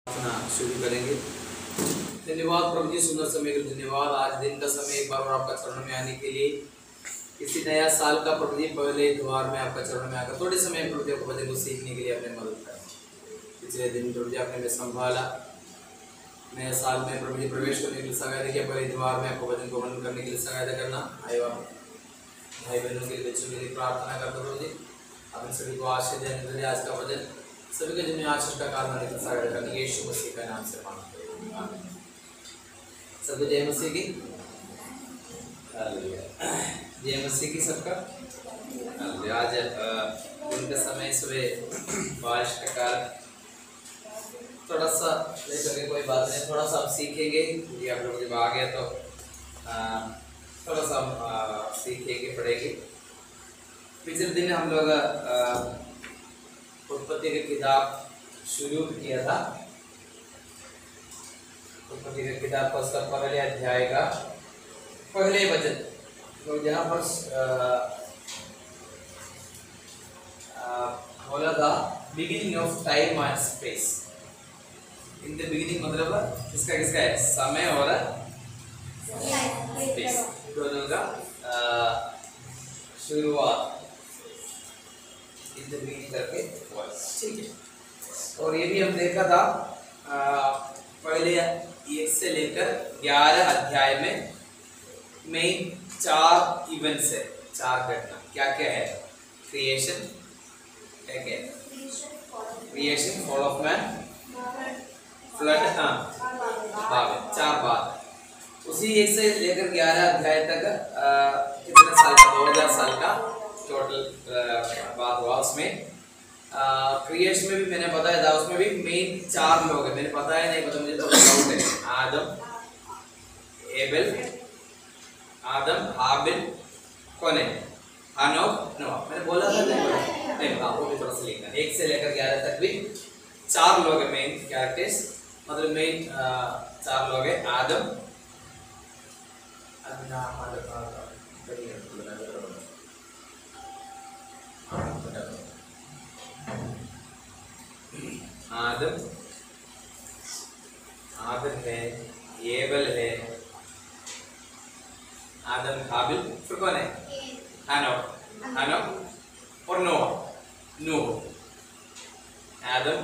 शुरू करेंगे। धन्यवाद प्रभु जी, सुंदर समय के लिए धन्यवाद। आज दिन का समय एक बार और आपका चरण में आने के लिए, किसी नया साल का प्रभु जी पहले द्वार में आपका चरण में आकर थोड़े समय प्रभु जी आपको वचन को सीखने के लिए आपने मदद करा। पिछले दिन प्रभु जी आपने हमें संभाला, नए साल में प्रभु जी प्रवेश करने के लिए सहायता किया। पहले द्वार में आपको वचन को मनन करने के लिए सहायता करना। आए भाई बहनों के लिए, बच्चों के लिए प्रार्थना करता प्रभु जी आप सभी को आशीष देने। आज का वचन सभी के जिन्हें आशीष का कारण है सहायता करने यीशु मसीह के नाम से मांगते हैं। सबको जय मसीह की, जय मसीह की सबका। आज दिन का समय सुबह बारिश का कारण थोड़ा सा लेकर के कोई बात नहीं, थोड़ा सा आप सीखेंगे क्योंकि आप लोग जब आ गया तो थोड़ा सा सीखेंगे पढ़ेंगे। पिछले दिन हम लोग उत्पत्ति की किताब शुरू किया था। उत्पत्ति की किताब का उसका पहले अध्याय का पहले वचन, तो जहाँ पर बोला था beginning of time and space. In the beginning मतलब किसका किसका है, समय और स्पेस दोनों का शुरुआत इन द बिगिनिंग करके, ठीक है। और ये भी हम देखा था पहले 1 से लेकर 11 अध्याय में मेन 4 इवेंट्स है, 4 घटना क्या क्या है। क्रिएशन, क्या क्या है, creation, fall of man, flood, Babel, 4 बात। उसी 1 से लेकर 11 अध्याय तक कितने साल का, 2000 साल का टोटल बात हुआ। उसमें क्रिएशन में भी मैंने बताया था, उसमें भी मेन 4 लोग हैं। मैंने बताया नहीं, मतलब मुझे तो डाउट है। आदम, हाबिल, कौन है, हनोक, नोह। मैंने बोला था नहीं, वो भी थोड़ा सा लिखना। 1 से लेकर 11 तक भी 4 लोग हैं मेन कैरेक्टर्स, मतलब मेन 4 लोग हैं। आदम, आदम है, एबल है, आदम, हाबिल, फिर कौन है, हनोक और नूह। आदम,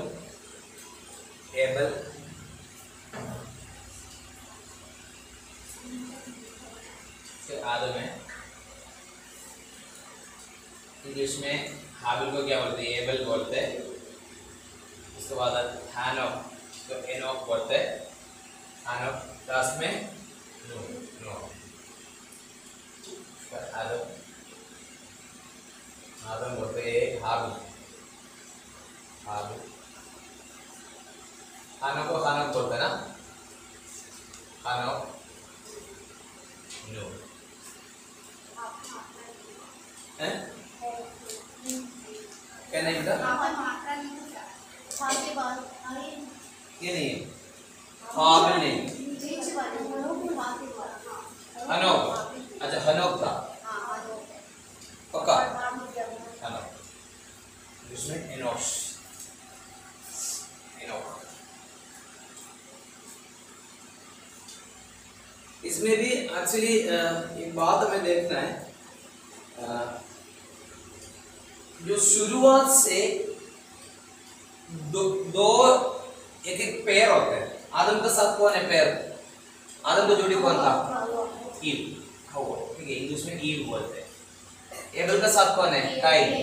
एबल, आदम है। इंग्लिश में हाबिल को क्या बोलते हैं, एबल बोलते हैं। उसके बाद हनोक तो एनोक बोलते हैं। हनोक लास्ट में नूह। आदम बोलते हैं हाबिल, हनोक को हनोक बोलते हैं ना, हनोक, नूह। क्या नहीं बेटा, ये नहीं है, हाबिल नहीं, हनोक। अच्छा हनोक था पक्का, हनोक। इसमें एनोश, एनोक। इसमें भी एक्चुअली एक बात हमें देखना है, जो शुरुआत से दो एक पेयर होते हैं। आदम के साथ कौन है पेयर, आदम का जोड़ी कौन था, ईव, ठीक है, इंग्लिश में ईव बोलते हैं। एबल का साथ कौन है, काइन।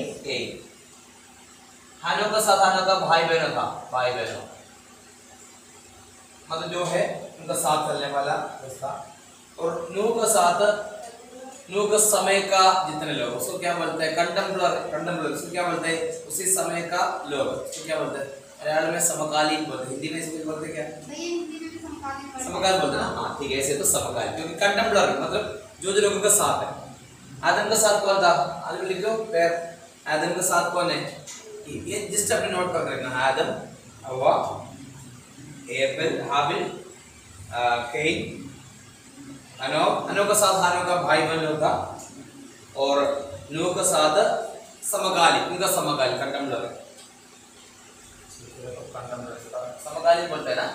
हानो का साथ, हानो का भाई बहनों था, भाई बहनों मतलब जो है उनका साथ चलने वाला उसका। और नूह का साथ, नूह का समय का जितने लोग, उसको क्या बोलते हैं, कंटेम्पररी। उसको क्या बोलते हैं, उसी समय का लोग, उसको क्या बोलते हैं, मलयालम में समकालीन बोलते हैं। हिंदी में इसको बोलते हैं क्या, समकालीन बोलते हैं ना। हाँ ठीक है, ऐसे तो समकालीन, क्योंकि कंटेम्पररी मतलब जो लोगों का साथ है। आदम का साथ कौन था, आदम लिख लो पैर। आदम का साथ कौन है, ये जस्ट अपने नोट कर रखना। आदम, हव्वा, एबल, हाबिल, कैन, हनोक का साथ, हानो का भाई बहन लोग था। और नूह का साथ समकालीन, उनका समकालीन कंटेम्पररी। समकालीन बोलते हैं ना,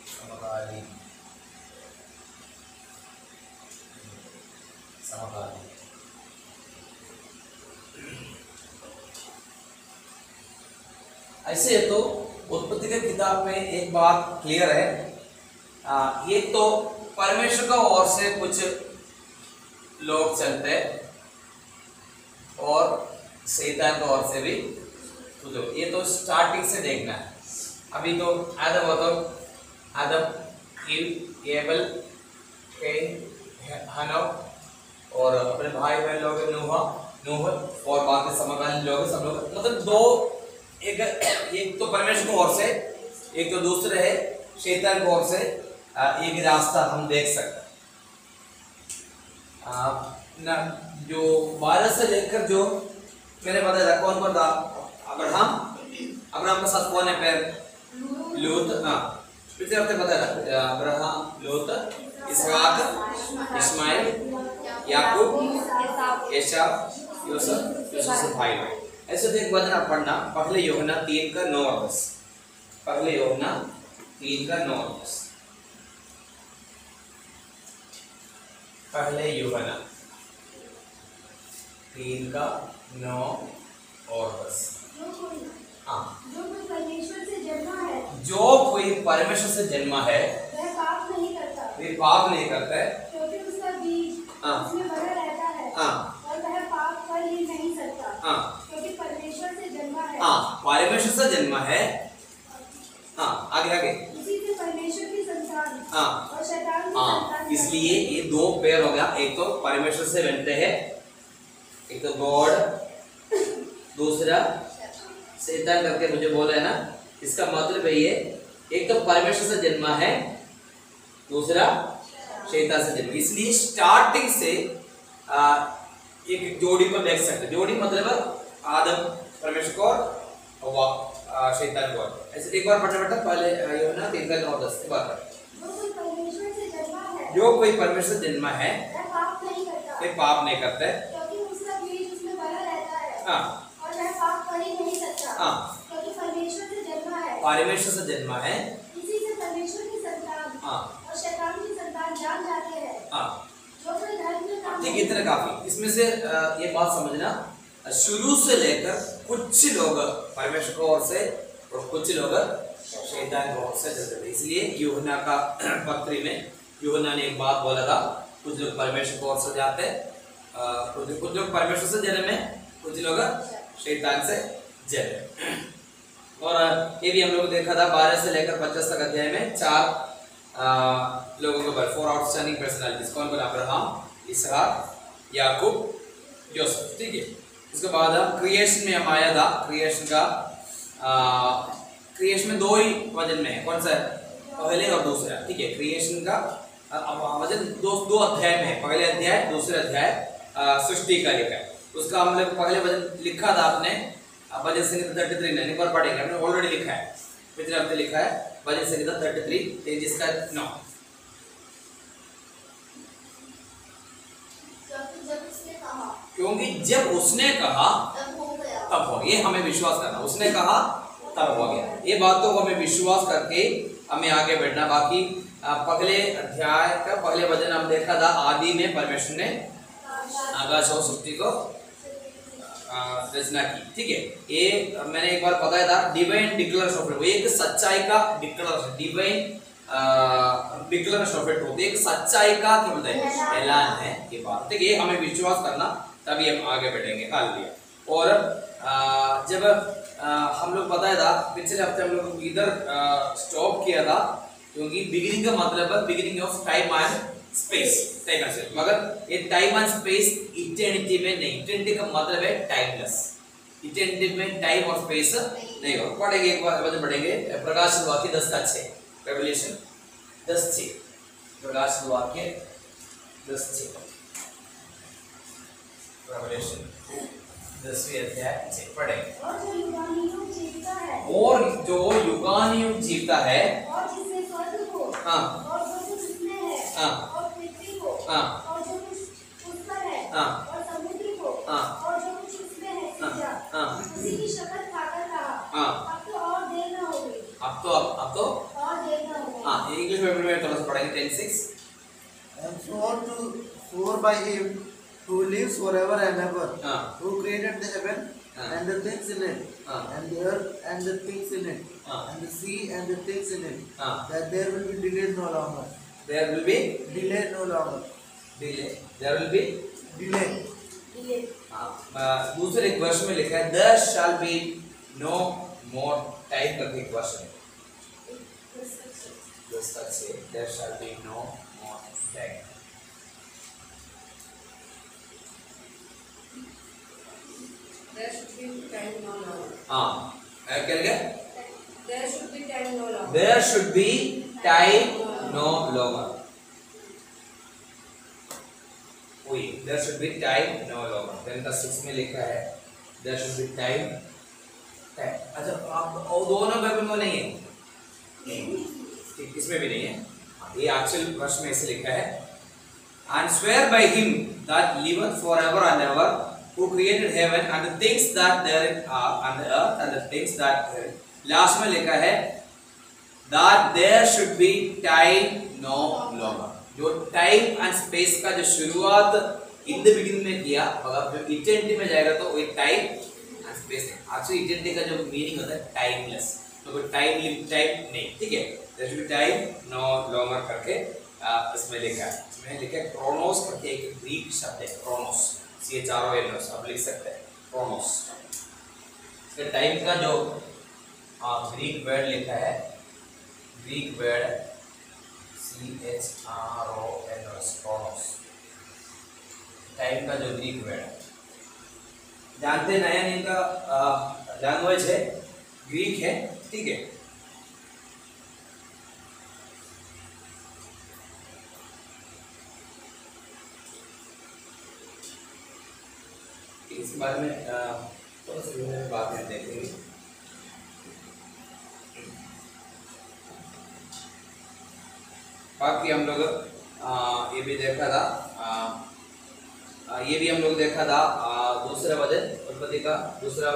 समकालीन, समकालीन। ऐसे तो उत्पत्ति के किताब में एक बात क्लियर है, ये तो परमेश्वर का ओर से कुछ लोग चलते हैं और शैतान की ओर से भी कुछ लोग। ये तो स्टार्टिंग से देखना है। अभी तो आदम हो तो आदम, ईव, एबल, कैन, हनोक और अपने भाई बहन लोग नूह और बाकी समकालीन लोग, सब लोग मतलब दो, एक तो परमेश्वर की ओर से, एक तो दूसरे है शैतान की ओर से। एक रास्ता हम देख सकते हैं। जो 12 से लेकर जो मैंने बताया था, कौन कौन था? अब्राहम का साथ कौन है? फिर लूत, पिछले हफ्ते बताया था, अब्राहम, लूत, इसहाक, इस्माइल, याकूब, एसाव, यूसुफ से भाई। ऐसे तो एक वचन आप पढ़ना, पहले यूहन्ना 3 का 9 और 10। पहले यूहन्ना 3 का 9 और 10। पहले यूहन्ना 3 का 9 और 10। हाँ, जो कोई परमेश्वर से जन्मा है, जो कोई परमेश्वर से जन्मा है वह पाप नहीं करता, वे पाप नहीं करता है, क्योंकि उसका बीज उसमें बना रहता है और वह पाप कर ही नहीं सकता, क्योंकि परमेश्वर से जन्मा है। परमेश्वर से जन्मा है। आगे आगे, उसी से परमेश्वर की संतान और शैतान की संतान। इसलिए ये दो पेयर हो गया, एक तो परमेश्वर से बनते हैं, एक तो गॉड, दूसरा शैतान करके मुझे बोला है ना। इसका मतलब है ये, एक तो परमेश्वर से जन्मा है, दूसरा शैतान से जन्मा। इसलिए स्टार्टिंग से एक जोड़ी को देख सकते। जोड़ी मतलब आदम परमेश्वर को और शैतान को। ऐसे एक बार पढ़ना बेटा, पहले यूहन्ना 3 का 9 और 10 बार। जो कोई परमेश्वर से जन्मा है, जो कोई परमेश्वर से जन्मा है, वह पाप नहीं करता, वे पाप नहीं करते, क्योंकि उसका बीज उसमें बना रहता है और वह पाप कर ही नहीं सकता, क्योंकि परमेश्वर से जन्मा है। परमेश्वर से जन्मा है, इसी से परमेश्वर की संतान और शैतान की संतान जान जाते हैं। जो कोई धर्म में काम, ठीक, इतना काफी। इसमें से ये बात समझना, शुरू से लेकर कुछ लोग परमेश्वर की ओर से और कुछ लोग शैतान की ओर से चलते थे। इसलिए यूहन्ना का पत्री में यूहन्ना ने एक बात बोला था, कुछ लोग परमेश्वर की ओर से जाते हैं, कुछ लोग परमेश्वर से जन्मे, कुछ लोग शैतान से जन्मे। और ये भी हम लोग देखा था 12 से लेकर 25 तक अध्याय में 4 लोगों के ऊपर 4 आउटस्टैंडिंग पर्सनालिटीज। कौन कौन? अब्राहम, इसहाक, याकूब, यूसुफ। ठीक है। उसके बाद क्रिएशन में हम आया था, क्रिएशन का क्रिएशन में 2 ही वजन में है। कौन सा? पहले और दूसरा। ठीक है। क्रिएशन का वजन 2 अध्याय में है। पहले अध्याय, दूसरा अध्याय सृष्टि का लिखा है। उसका हम लोग पहले वजन लिखा था आपने, भजन संहिता 33 नहीं, एक बार पढ़ेंगे, हमने ऑलरेडी लिखा है, पिछले हफ्ते लिखा है भजन संहिता 33 पेज का 9। क्योंकि जब उसने कहा तब हो गया। ये हमें विश्वास करना, उसने कहा तब हो गया। ये बात तो हमें विश्वास करके हमें आगे बढ़ना। बाकी पहले अध्याय का पहले वचन हम देखा था, आदि में परमेश्वर ने आकाश और सृष्टि को रचना की। ठीक है। ये मैंने एक बार बताया था, डिवाइन डिक्लेरेशन ऑफ ट्रूथ, एक सच्चाई का declaration, divine declaration of truth, एक सच्चाई का क्या बोलते हैं, ऐलान है ये बात। ठीक है। ये हमें विश्वास करना, तभी हम आगे बढ़ेंगे। हालेलुया। और जब हम लोग बताया था पिछले हफ्ते, हम लोग इधर स्टॉप किया था, क्योंकि बिगिनिंग का मतलब है beginning of time and space, time and space. मगर ये टाइम एंड स्पेस इटर्निटी में नहीं, इटर्निटी का मतलब है टाइमलेस। इटर्निटी में टाइम और स्पेस नहीं हो। पढ़ेंगे एक बार, वचन पढ़ेंगे, प्रकाश वाक्य 10:6, रेवलेशन 10:6, प्रकाश वाक्य 10:6, रेवलेशन 10वें अध्याय से पढ़ेंगे। और जो युगानुयुग जीवता है, और जो युगानुयुग जीवता है, और जिसने स्वर्ग को और जो कुछ उसमें है और पृथ्वी को और जो कुछ उस पर है और समुद्र को और जो कुछ शपथ खाकर कहा, हाँ। अब तो और देर न हो गई। अब तो और देर न हो गई। हाँ, इंग्लिश में थोड़ा सा पढ़ेंगे 10:6। And swore by him who lives forever and ever, हाँ। who created the heaven हाँ। and the things in it, हाँ। and the earth and the things in it, हाँ। and the sea and the things in it, हाँ। that there will be delayed no longer. There will be Delayed no longer. delay. There will be Delay. ये हाँ, दूसरे एक वर्ष में लिखा है there shall be no more time करके एक वर्ष में से there shall be no more time. There should be time no longer. हाँ, क्या लिखा? There should be time no longer. There should be time no longer. वही there should be time no longer. then का 6 में लिखा है there should be time. अच्छा, आप और दोनों बाइबल में नहीं है, किसमें भी नहीं है। ये एक्चुअल वर्ष में ऐसे लिखा है and swear by him that liveth forever and ever, who created heaven and the things that therein are, and the earth and the things that therein. Last में लिखा है that there should be time no longer. जो time and space का जो शुरुआत in the beginning में किया, अगर जो इटर्निटी में जाएगा तो वो टाइम एंड स्पेस है। एक्चुअली इटर्निटी का जो मीनिंग होता है टाइमलेस, तो कोई टाइम नहीं, ठीक है। There should be time no longer करके इसमें लिखा है। इसमें लिखा है क्रोनोस करके एक ग्रीक शब्द है, क्रोनोस, CHRONOS, आप लिख सकते हैं क्रोनोस। इसके टाइम का जो ग्रीक वर्ड लिखा है, Greek word CHRONOS, chronos, time का जो ग्रीक वर्ड है। जानते हैं नया इनका लैंग्वेज है, ग्रीक है, ठीक है। इस बारे में थोड़ा सा बात में देखेंगे। बाकी हम लोग ये भी देखा था, ये भी हम लोग देखा था दूसरा वजन उत्पत्ति का दूसरा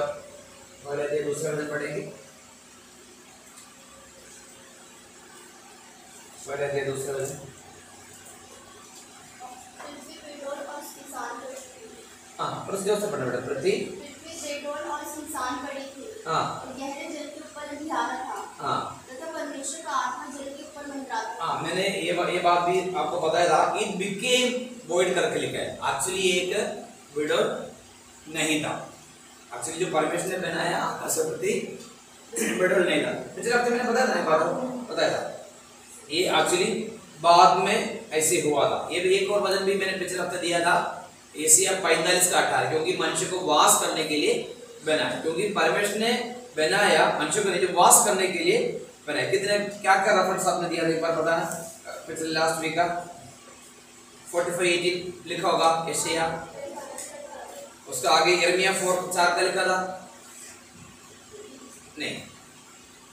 वजन पढ़ेंगे। दूसरा वजन हाँ, उसके से पढ़ना बेटा। पृथ्वी बेडोल और सुनसान पड़ी थी। हाँ। और गहरे जल के ऊपर अंधियारा था। हाँ। तथा परमेश्वर का आत्मा जल के ऊपर मंडराता था। हाँ, मैंने ये बात भी आपको बताया था। इट बिकेम वॉइड करके लिखा है, एक्चुअली एक विडोल नहीं था। एक्चुअली जो परमेश्वर ने बनाया आकाश पृथ्वी विडोल नहीं था। पिछले हफ्ते मैंने बताया था, बताया था ये एक्चुअली बाद में ऐसे हुआ था। ये भी एक और वजन भी मैंने पिछले हफ्ते दिया था, एशिया 45 का 18, क्योंकि मनुष्य को वास करने के लिए बनाया, क्योंकि परमेश्वर ने बनाया मनुष्य को जो वास करने के लिए बनाया। कितने क्या क्या रेफरेंस आपने दिया था एक बार बताना, पिछले लास्ट वीक का 45:18 लिखा होगा एशिया, उसका आगे यिर्मयाह 4:4 का लिखा था नहीं,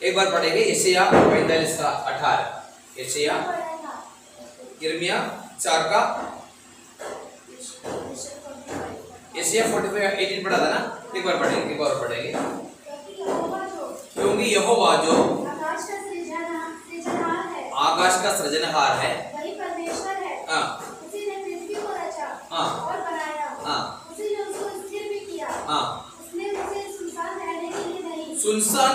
एक बार पढ़ेंगे एशिया 45 का 18, एशिया यिर्मयाह 4 का एशिया 45:18 पढ़ा था ना, एक बार पढ़ेंगे क्योंकि यहोवा जो आकाश का सृजनहार है, वही परमेश्वर है। हाँ। उसी ने पृथ्वी को रचा और बनाया। हाँ। उसी ने उसको स्थिर भी किया। हाँ। उसने उसे सुनसान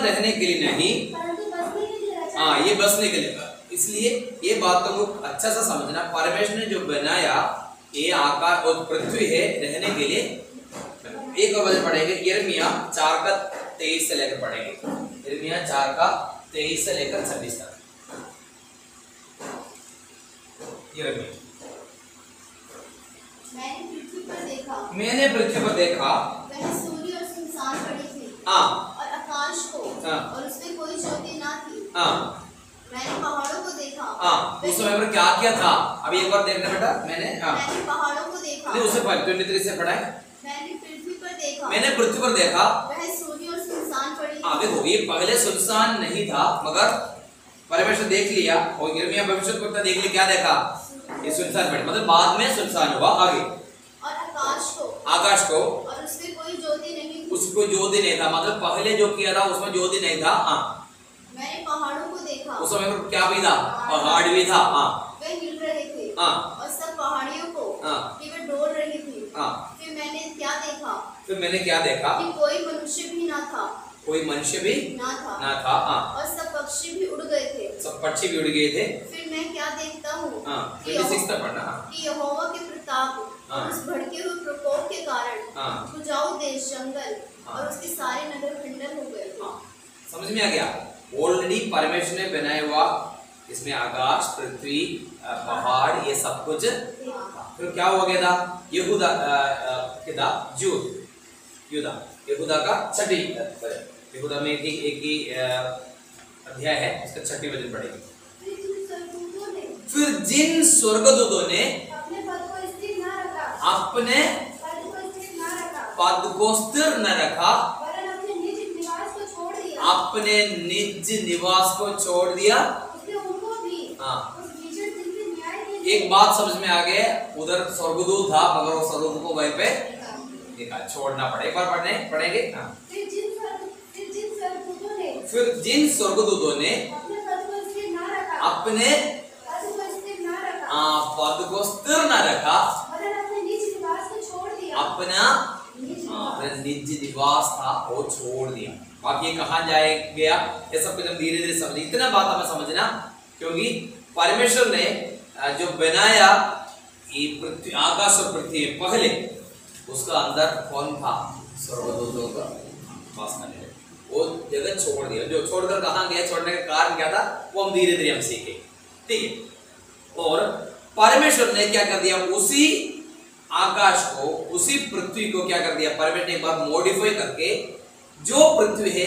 रहने के लिए नहीं, परंतु बसने के लिए रचा। हाँ, ये बसने के लिए। इसलिए ये बात को अच्छा सा समझना, परमेश्वर ने जो बनाया ये आकाश और पृथ्वी है रहने के लिए। एक और वजन पढ़ेंगे यिर्मयाह 4 का 23 से लेकर पढ़ेंगे, यिर्मयाह 4 का 23 से लेकर 26 तक। मैंने पृथ्वी पर देखा वह सूर्य और सुनसान पड़ी थी। हाँ। और आकाश को हाँ। और उसमें कोई ज्योति ना थी। हाँ। मैंने पहाड़ों को देखा। हाँ, उस समय पर क्या क्या था अभी एक बार देखना बेटा। मैंने पहाड़ों को देखा। नहीं, उससे 23 से पढ़ा है। मैंने पृथ्वी पर देखा वह सूर्य और सुनसान पड़ी। हाँ, देखो ये पहले सुनसान नहीं था, मगर परमेश्वर देख लिया और यिर्मयाह भविष्यद्वक्ता देख लिया, क्या देखा? ये सुनसान पड़ी, मतलब बाद में सुनसान हुआ। आगे और आकाश को और उसमें कोई ज्योति नहीं थी। उसको ज्योति नहीं था, मतलब पहले जो किया था उसमें ज्योति नहीं था। हाँ, मैंने पहाड़ों को देखा, उस समय पर क्या भी था, पहाड़ भी था। हाँ वे हिल रहे थे। हाँ और सब पहाड़ियों को हाँ कि वे डोल रही थी। हाँ। फिर मैंने क्या देखा फिर मैंने क्या देखा, कि कोई मनुष्य भी ना था, कोई मनुष्य भी ना था। ना था। हाँ, और सब पक्षी भी उड़ गए थे। सब पक्षी भी उड़ गए थे। फिर मैं क्या देखता हूँ हाँ, कि 26 तक पढ़ना। कि यहोवा के प्रताप हाँ। और उस भड़के हुए प्रकोप के कारण हाँ। उपजाऊ देश जंगल हाँ। और उसके सारे नगर खंडन हो गए थे। हाँ, समझ में आ गया। ऑलरेडी परमेश्वर ने बनाया हुआ इसमें आकाश, पृथ्वी, पहाड़, ये सब कुछ। फिर क्या हो गया था, यहूदा यहूदा का छठी, यहूदा में एक ही अध्याय है, उसका छठी वचन पढ़ेंगे। फिर जिन स्वर्गदूतों ने अपने पद को स्थिर न रखा, अपने पद को स्थिर न रखा, पद को स्थिर न रखा, वरन अपने निज निवास को छोड़ दिया, अपने निज निवास को छोड़ दिया, उसने उनको भी हाँ। उस भीषण दिन के न्याय के लिए एक बात समझ में आ गया, उधर स्वर्गदूत था मगर वो स्वर्गदूत को वहीं पे देखा, छोड़ना पड़े। एक बार पढ़ेंगे। हाँ। फिर जिन स्वर्गदूतों ने फिर जिन स्वर्गदूतों ने अपने पद को स्थिर न रखा, अपने पद को स्थिर न रखा, पद को स्थिर न रखा, वरन अपने निज निवास को छोड़ दिया, अपना अपना निज निवास था वो छोड़ दिया। बाकी कहाँ जाए गया, ये सब कुछ हम धीरे धीरे समझे। इतना बात हमें समझना, क्योंकि परमेश्वर ने जो बनाया ये पृथ्वी, आकाश और पृथ्वी पहले, उसका अंदर कौन था, स्वर्गदूतों का वास करने, वो जगह छोड़ दिया। जो छोड़कर कहाँ गया, छोड़ने का कारण क्या था, वो हम धीरे धीरे हम सीखे, ठीक है। और परमेश्वर ने क्या कर दिया, उसी आकाश को, उसी पृथ्वी को क्या कर दिया परमेश्वर ने एक बार मॉडिफाई करके, जो पृथ्वी है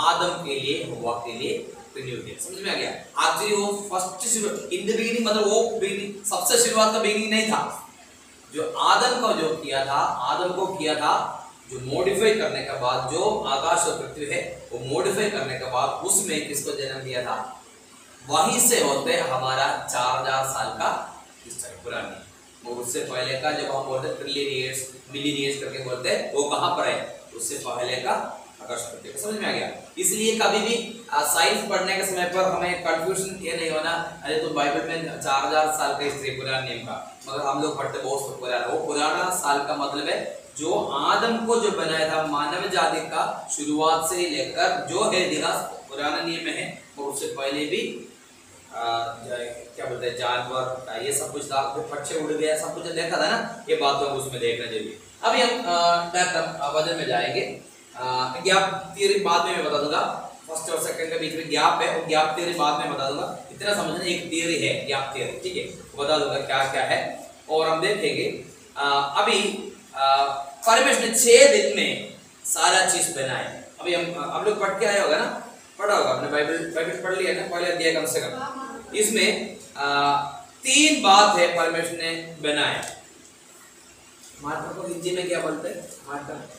आदम के लिए, हव्वा के लिए रिन्यू किया। समझ में आ गया। एक्चुअली वो फर्स्ट इन द बिगिनिंग, मतलब वो बिगिनिंग सबसे शुरुआत का बिगिनिंग नहीं था। जो आदम का जो किया था, आदम को किया था, जो मॉडिफाई करने के बाद जो आकाश और पृथ्वी है, वो मॉडिफाई करने के बाद उसमें किसको जन्म दिया था, वहीं से होते हमारा 4000 साल का हिस्ट्री पुरानी। वो उससे पहले का जब हम बोलते ट्रिलियन ईयर्स, मिलियन ईयर्स करके बोलते हैं, वो कहाँ पर है, उससे पहले का आकाश पृथ्वी का। समझ में आ गया। इसलिए कभी भी साइंस पढ़ने के समय पर हमें कंफ्यूजन ये नहीं होना, अरे तो बाइबल में 4000 साल का हिस्ट्री पुराना नियम का, मगर हम लोग पढ़ते बहुत पुराना। वो पुराना साल का मतलब है जो आदम को जो बनाया था, मानव जाति का शुरुआत से लेकर जो है इतिहास पुराना नियम में है, और उससे पहले भी क्या बोलते हैं जानवर, ये सब कुछ था, पक्षी उड़ गया, सब कुछ देखा था ना, ये बात तो उसमें देखना जरूरी। अभी हम वजन में जाएंगे। गैप थियरी बाद में मैं बता दूंगा, फर्स्ट और सेकंड के बीच में गैप है, और गैप थियरी बाद में बता दूंगा। इतना समझना, एक थियरी है गैप थियरी, ठीक है, बता दूंगा क्या क्या है। और हम देखेंगे अभी परमेश्वर ने 6 दिन में सारा चीज बनाया। अभी हम लोग पढ़ के आए होगा ना, पढ़ा होगा आपने, बाइबल पढ़ लिया ना, पहले अध्याय कम से कम। इसमें 3 बात है परमेश्वर ने बनाया। मार्टर को हिंदी में क्या बोलते हैं, मार्टर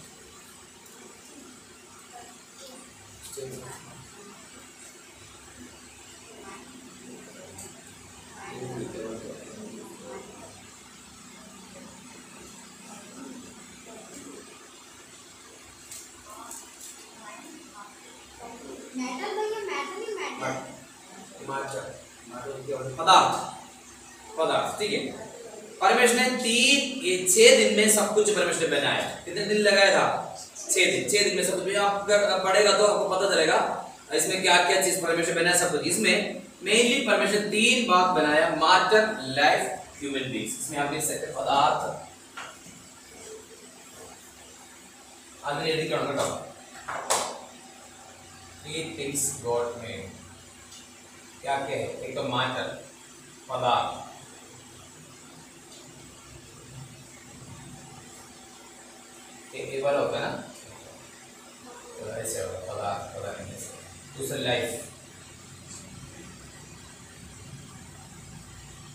पदार्थ, ठीक है। परमेश्वर ने 6 दिन में सब कुछ परमेश्वर ने बनाया। कितने दिन लगाया था, 6 दिन। 6 दिन में सब कुछ, आप पढ़ेगा तो आपको पता चलेगा इसमें क्या क्या चीज परमेश्वर बनाया, सब कुछ। इसमें मेनली परमेश्वर 3 बात बनाया, मैटर, लाइफ, ह्यूमन बीइंग्स। इसमें आप देख सकते हैं पदार्थ, आदमी अधिकरण का 3 थिंग्स गॉड मेड। क्या क्या है, एक तो मैटर, पदार्थ, एक बार होता है ना, तो ऐसे होगा पदार्थ, पदार्थ नहीं ऐसे। दूसरा लाइफ,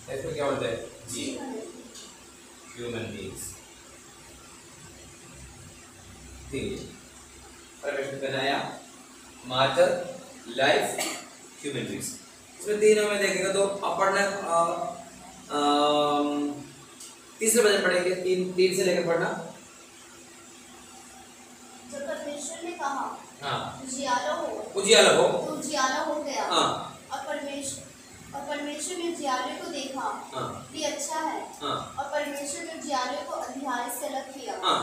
लाइफ को क्या बोलते हैं, जी, ह्यूमन बीइंग्स। ठीक है, परमेश्वर बनाया मैटर, लाइफ, ह्यूमन बीइंग्स। इसमें 3 में देखेगा तो आप पढ़ना, तीसरे वचन पढ़ेंगे, 3 से लेकर पढ़ना। जब हाँ उजियाला हो उजियाला हो तो उजियाला हो गया। हाँ और परमेश्वर ने उजियाले को देखा हाँ कि अच्छा है। हाँ और परमेश्वर ने उजियाले को अंधियारे से अलग किया। हाँ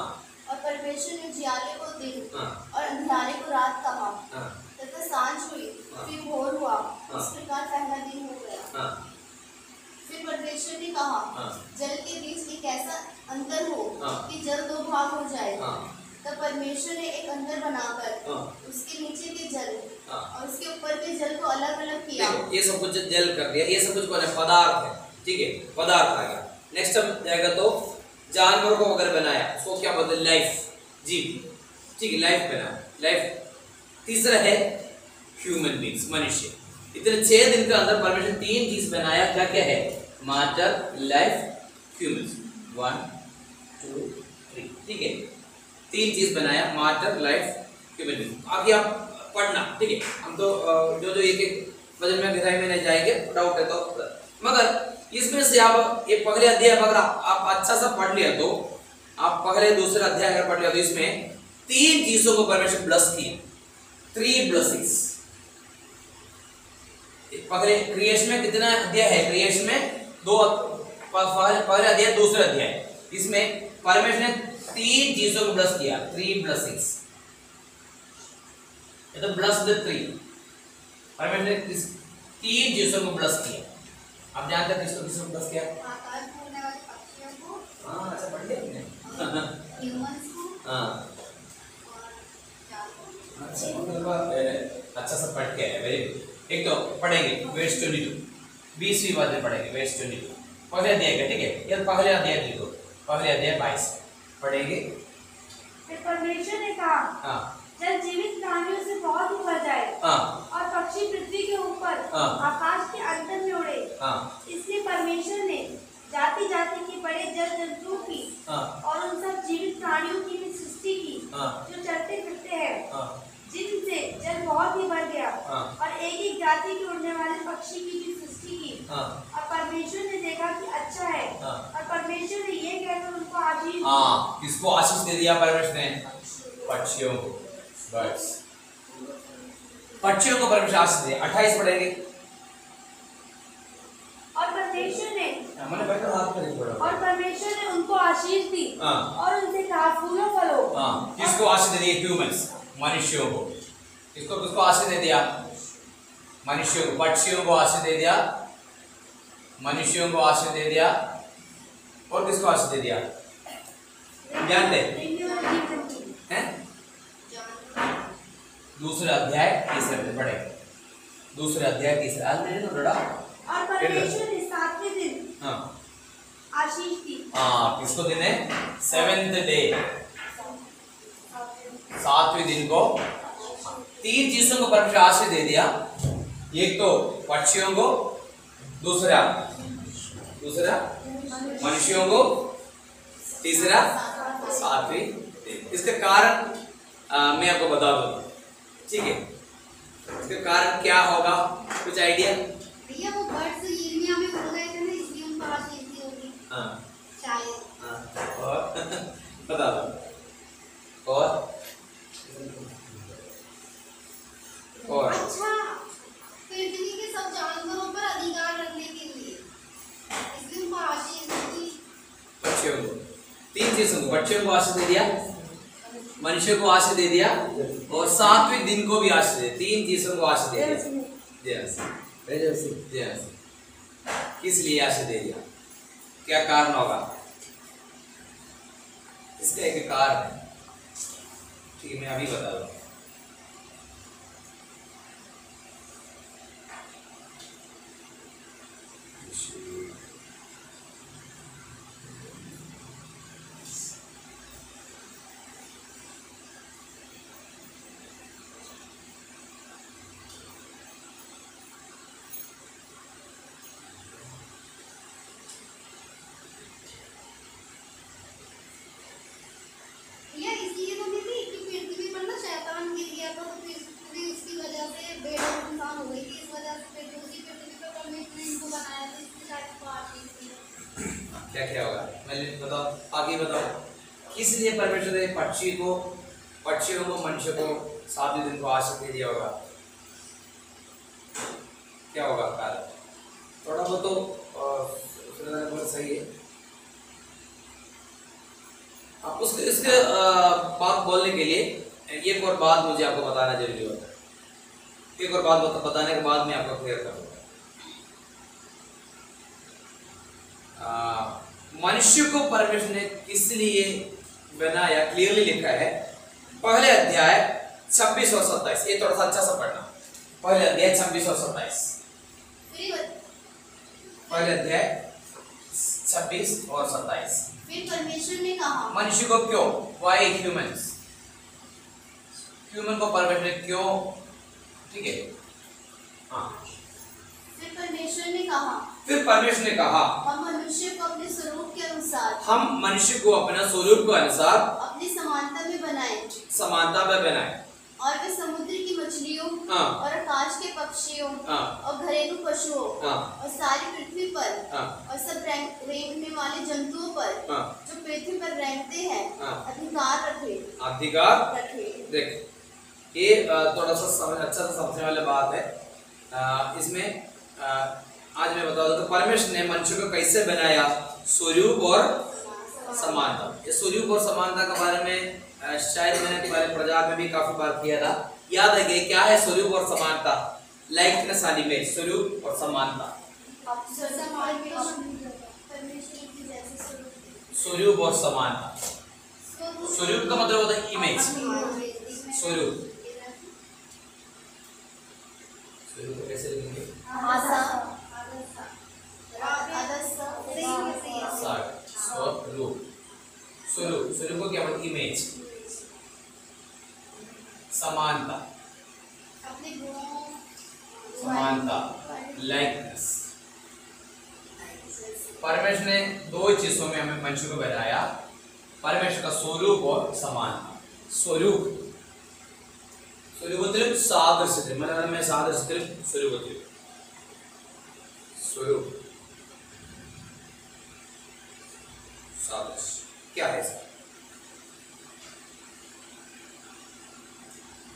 और परमेश्वर ने उजियाले को दिन हाँ और अंधियारे को रात कहा। हाँ तथा सांझ हुई हाँ। फिर भोर हुआ। हाँ। इस प्रकार पहला दिन हो गया। हाँ फिर परमेश्वर ने कहा हाँ। जल के बीच एक ऐसा अंतर हो हाँ। कि जल दो भाग हो जाए। हाँ तब परमेश्वर ने एक अंतर बनाकर हाँ। उसके नीचे के जल हाँ। और उसके ऊपर के जल को अलग अलग किया। देखो ये सब कुछ जल कर दिया, ये सब कुछ कौन है? पदार्थ है, ठीक है, पदार्थ आ गया। नेक्स्ट अब जाएगा तो जानवर को अगर बनाया उसको क्या बोलते हैं? लाइफ, जीव, ठीक है, लाइफ बनाया, लाइफ। तीसरा है ह्यूमन बींग्स, मनुष्य। इतने 6 दिन के अंदर परमेश्वर 3 चीज बनाया, क्या क्या है? Matter, life, humans. 1 2 3, ठीक है, 3 चीज बनाया, मैटर, लाइफ, ह्यूमन बींग। आगे आप पढ़ना, ठीक है, हम तो जो जो एक एक वजन में गहराई में नहीं जाएंगे, डाउट है तो। मगर इसमें से आप ये पहले अध्याय अगर आप अच्छा सा पढ़ लिया तो आप पहले दूसरे अध्याय अगर पढ़ लिया तो इसमें 3 चीजों को परमेश्वर ब्लेस किए, 3 ब्लेसिंग्स। पहले क्रिएशन में कितना अध्याय है? क्रिएशन में 2, पहले अध्याय दूसरे अध्याय, इसमें परमेश्वर ने 3 चीजों को ब्लेस किया, 3 ब्लेसिंग्स। ये तो ब्लेस द 3, परमेश्वर ने 3 चीजों को ब्लेस किया। आप जानते हैं किसको किसको ब्लेस किया? आकाश में उड़ने वाले पक्षियों को, हाँ अच्छा पढ़ लिया आपने। ह्यूमंस को हाँ और जानवर। अच्छा अच्छा सब पढ़ के आए, वेरी गुड। एक तो पढ़ेंगे वर्स 22, 20वीं बात में पढ़ेंगे वर्स 22, पहले अध्याय का, ठीक है, ये पहले अध्याय लिखो, पहले अध्याय 22 पढ़ेंगे। फिर परमेश्वर ने कहा हाँ जल जीवित प्राणियों से बहुत ऊपर जाए हाँ और पक्षी पृथ्वी के ऊपर हाँ। आकाश के अंतर में उड़े। हाँ इसलिए परमेश्वर ने जाति जाति के बड़े जल जंतुओं की हाँ और उन सब जीवित प्राणियों की भी सृष्टि की हाँ। जो चलते फिरते हैं, हाँ जिनसे जल बहुत ही बढ़ गया। हाँ। और एक एक जाति के उड़ने वाले पक्षी की भी सृष्टि की। हाँ और परमेश्वर ने देखा कि अच्छा है। हाँ। और परमेश्वर ने ये कहकर उनको आशीष दी। हाँ, किसको आशीष दे दिया परमेश्वर ने? पक्षियों को, बर्ड्स, पक्षियों को परमेश्वर आशीष दे। 28 पढ़ेंगे। और परमेश्वर ने मैंने पढ़ा हाथ में नहीं पढ़ा। और परमेश्वर ने उनको आशीष दी। हाँ। और उनसे कहा फूलो फलो। हाँ, किसको आशीष दे दिया? ह्यूमंस, मनुष्यों को। किसको किसको आशीष दे दिया? मनुष्यों को, पक्षियों को आशीष दे दिया, मनुष्यों को आशीष दे दिया, और किसको आशीष दे दिया? जानते हैं? दूसरा अध्याय तीसरे में पढ़ेंगे, दूसरे अध्याय तीसरा आज मैंने तो पढ़ा। और परमेश्वर ने 7वें दिन हाँ आशीष दी। हाँ, किसको दिन है? 7th डे, 7वें दिन को 3 चीजों को परमेश्वर आशीष दे दिया। एक तो पक्षियों को, दूसरा मनुष्यों को, तीसरा 7वें दिन। इसका कारण मैं आपको बता दूं, ठीक है? इसका कारण क्या होगा, कुछ आइडिया? भैया वो बर्ड्स यिर्मयाह में उड़ गए थे ना, इसलिए उनको आशीष दी होगी हाँ शायद। हाँ, और बता दो, और अच्छा, पृथ्वी के सब जानवरों पर अधिकार रखने के लिए इसलिए उनको आशीष दी। पक्षियों को, 3 चीजों को, पक्षियों को आशीष दे दिया, मनुष्य को आशीष दे दिया, और 7वें दिन को भी आशीष दे। 3 चीजों को आशीष दे दिया। किस लिए आशीष दे दिया? क्या कारण होगा? इसका एक कारण है, ठीक है, मैं अभी बता दूं। भैया इसलिए तो नहीं थी कि पृथ्वी पर ना शैतान गिर गया था, तो पृथ्वी उसकी वजह से बेनकाम हो गई थी। इस वजह से पृथ्वी पर परमेश्वर ने इनको बनाया था, इसलिए शायद इसको आशीष दी। क्या क्या होगा, मैं बताओ, आगे बताओ। किस लिए परमेश्वर ने पक्षियों को, मनुष्य को 7वें दिन को आश्रम दे दिया होगा, क्या होगा कार्य? थोड़ा बहुत तो सही है। अब उसके इसके बात बोलने के लिए एक और बात मुझे आपको बताना जरूरी होता है। एक और बात बताने के बाद मैं आपको क्लियर करूंगा। मनुष्य को परमेश्वर ने किस लिए बनाया, क्लियरली लिखा है पहले अध्याय 26 और 27। ये थोड़ा सा अच्छा सा पढ़ना। पहले अध्याय 26 और 27। पहले अध्याय 26 और 27। फिर परमेश्वर ने कहा, मनुष्य को क्यों, वाई ह्यूमंस, ह्यूमन को परमेश्वर ने क्यों, ठीक है हाँ। फिर परमेश्वर ने कहा, फिर परमेश्वर ने कहा हम मनुष्य को अपने स्वरूप के अनुसार, हम मनुष्य को अपना स्वरूप के अनुसार अपनी समानता में बनाए, समानता में बनाए, और वे समुद्र की मछलियों हाँ। और आकाश के पक्षियों हाँ। और घरेलू पशुओं हाँ। और सारी पृथ्वी पर हाँ। और सब रेंगने वाले जंतुओं पर हाँ। जो पृथ्वी पर रेंगते हैं हाँ। अधिकार रखे। देख ये थोड़ा सा समझ अच्छा सा समझने वाली बात है। इसमें आज मैं बता दूं तो परमेश्वर ने मनुष्य को कैसे बनाया, स्वरूप और समानता। ये स्वरूप और समानता के बारे में शायद मैंने पहले प्रजा में भी काफी बार किया था, याद है क्या है स्वरूप और समानता? लाइकनेस एंड इमेज, स्वरूप और समानता। स्वरूप और समानता, स्वरूप का मतलब होता है इमेज, स्वरूप। स्वरूप को कैसे लिखेंगे? स्वरूप, स्वरूप, स्वरूप को क्या मतलब? इमेज। समानता, समानता, लाइकनेस। परमेश्वर ने दो चीजों में हमें मनुष्य को बनाया, परमेश्वर का स्वरूप और समानता। स्वरूप, स्वरूप सादृश्य, मलयालम में सादृश्य स्वरूप, स्वरूप सादृश्य क्या है इसका?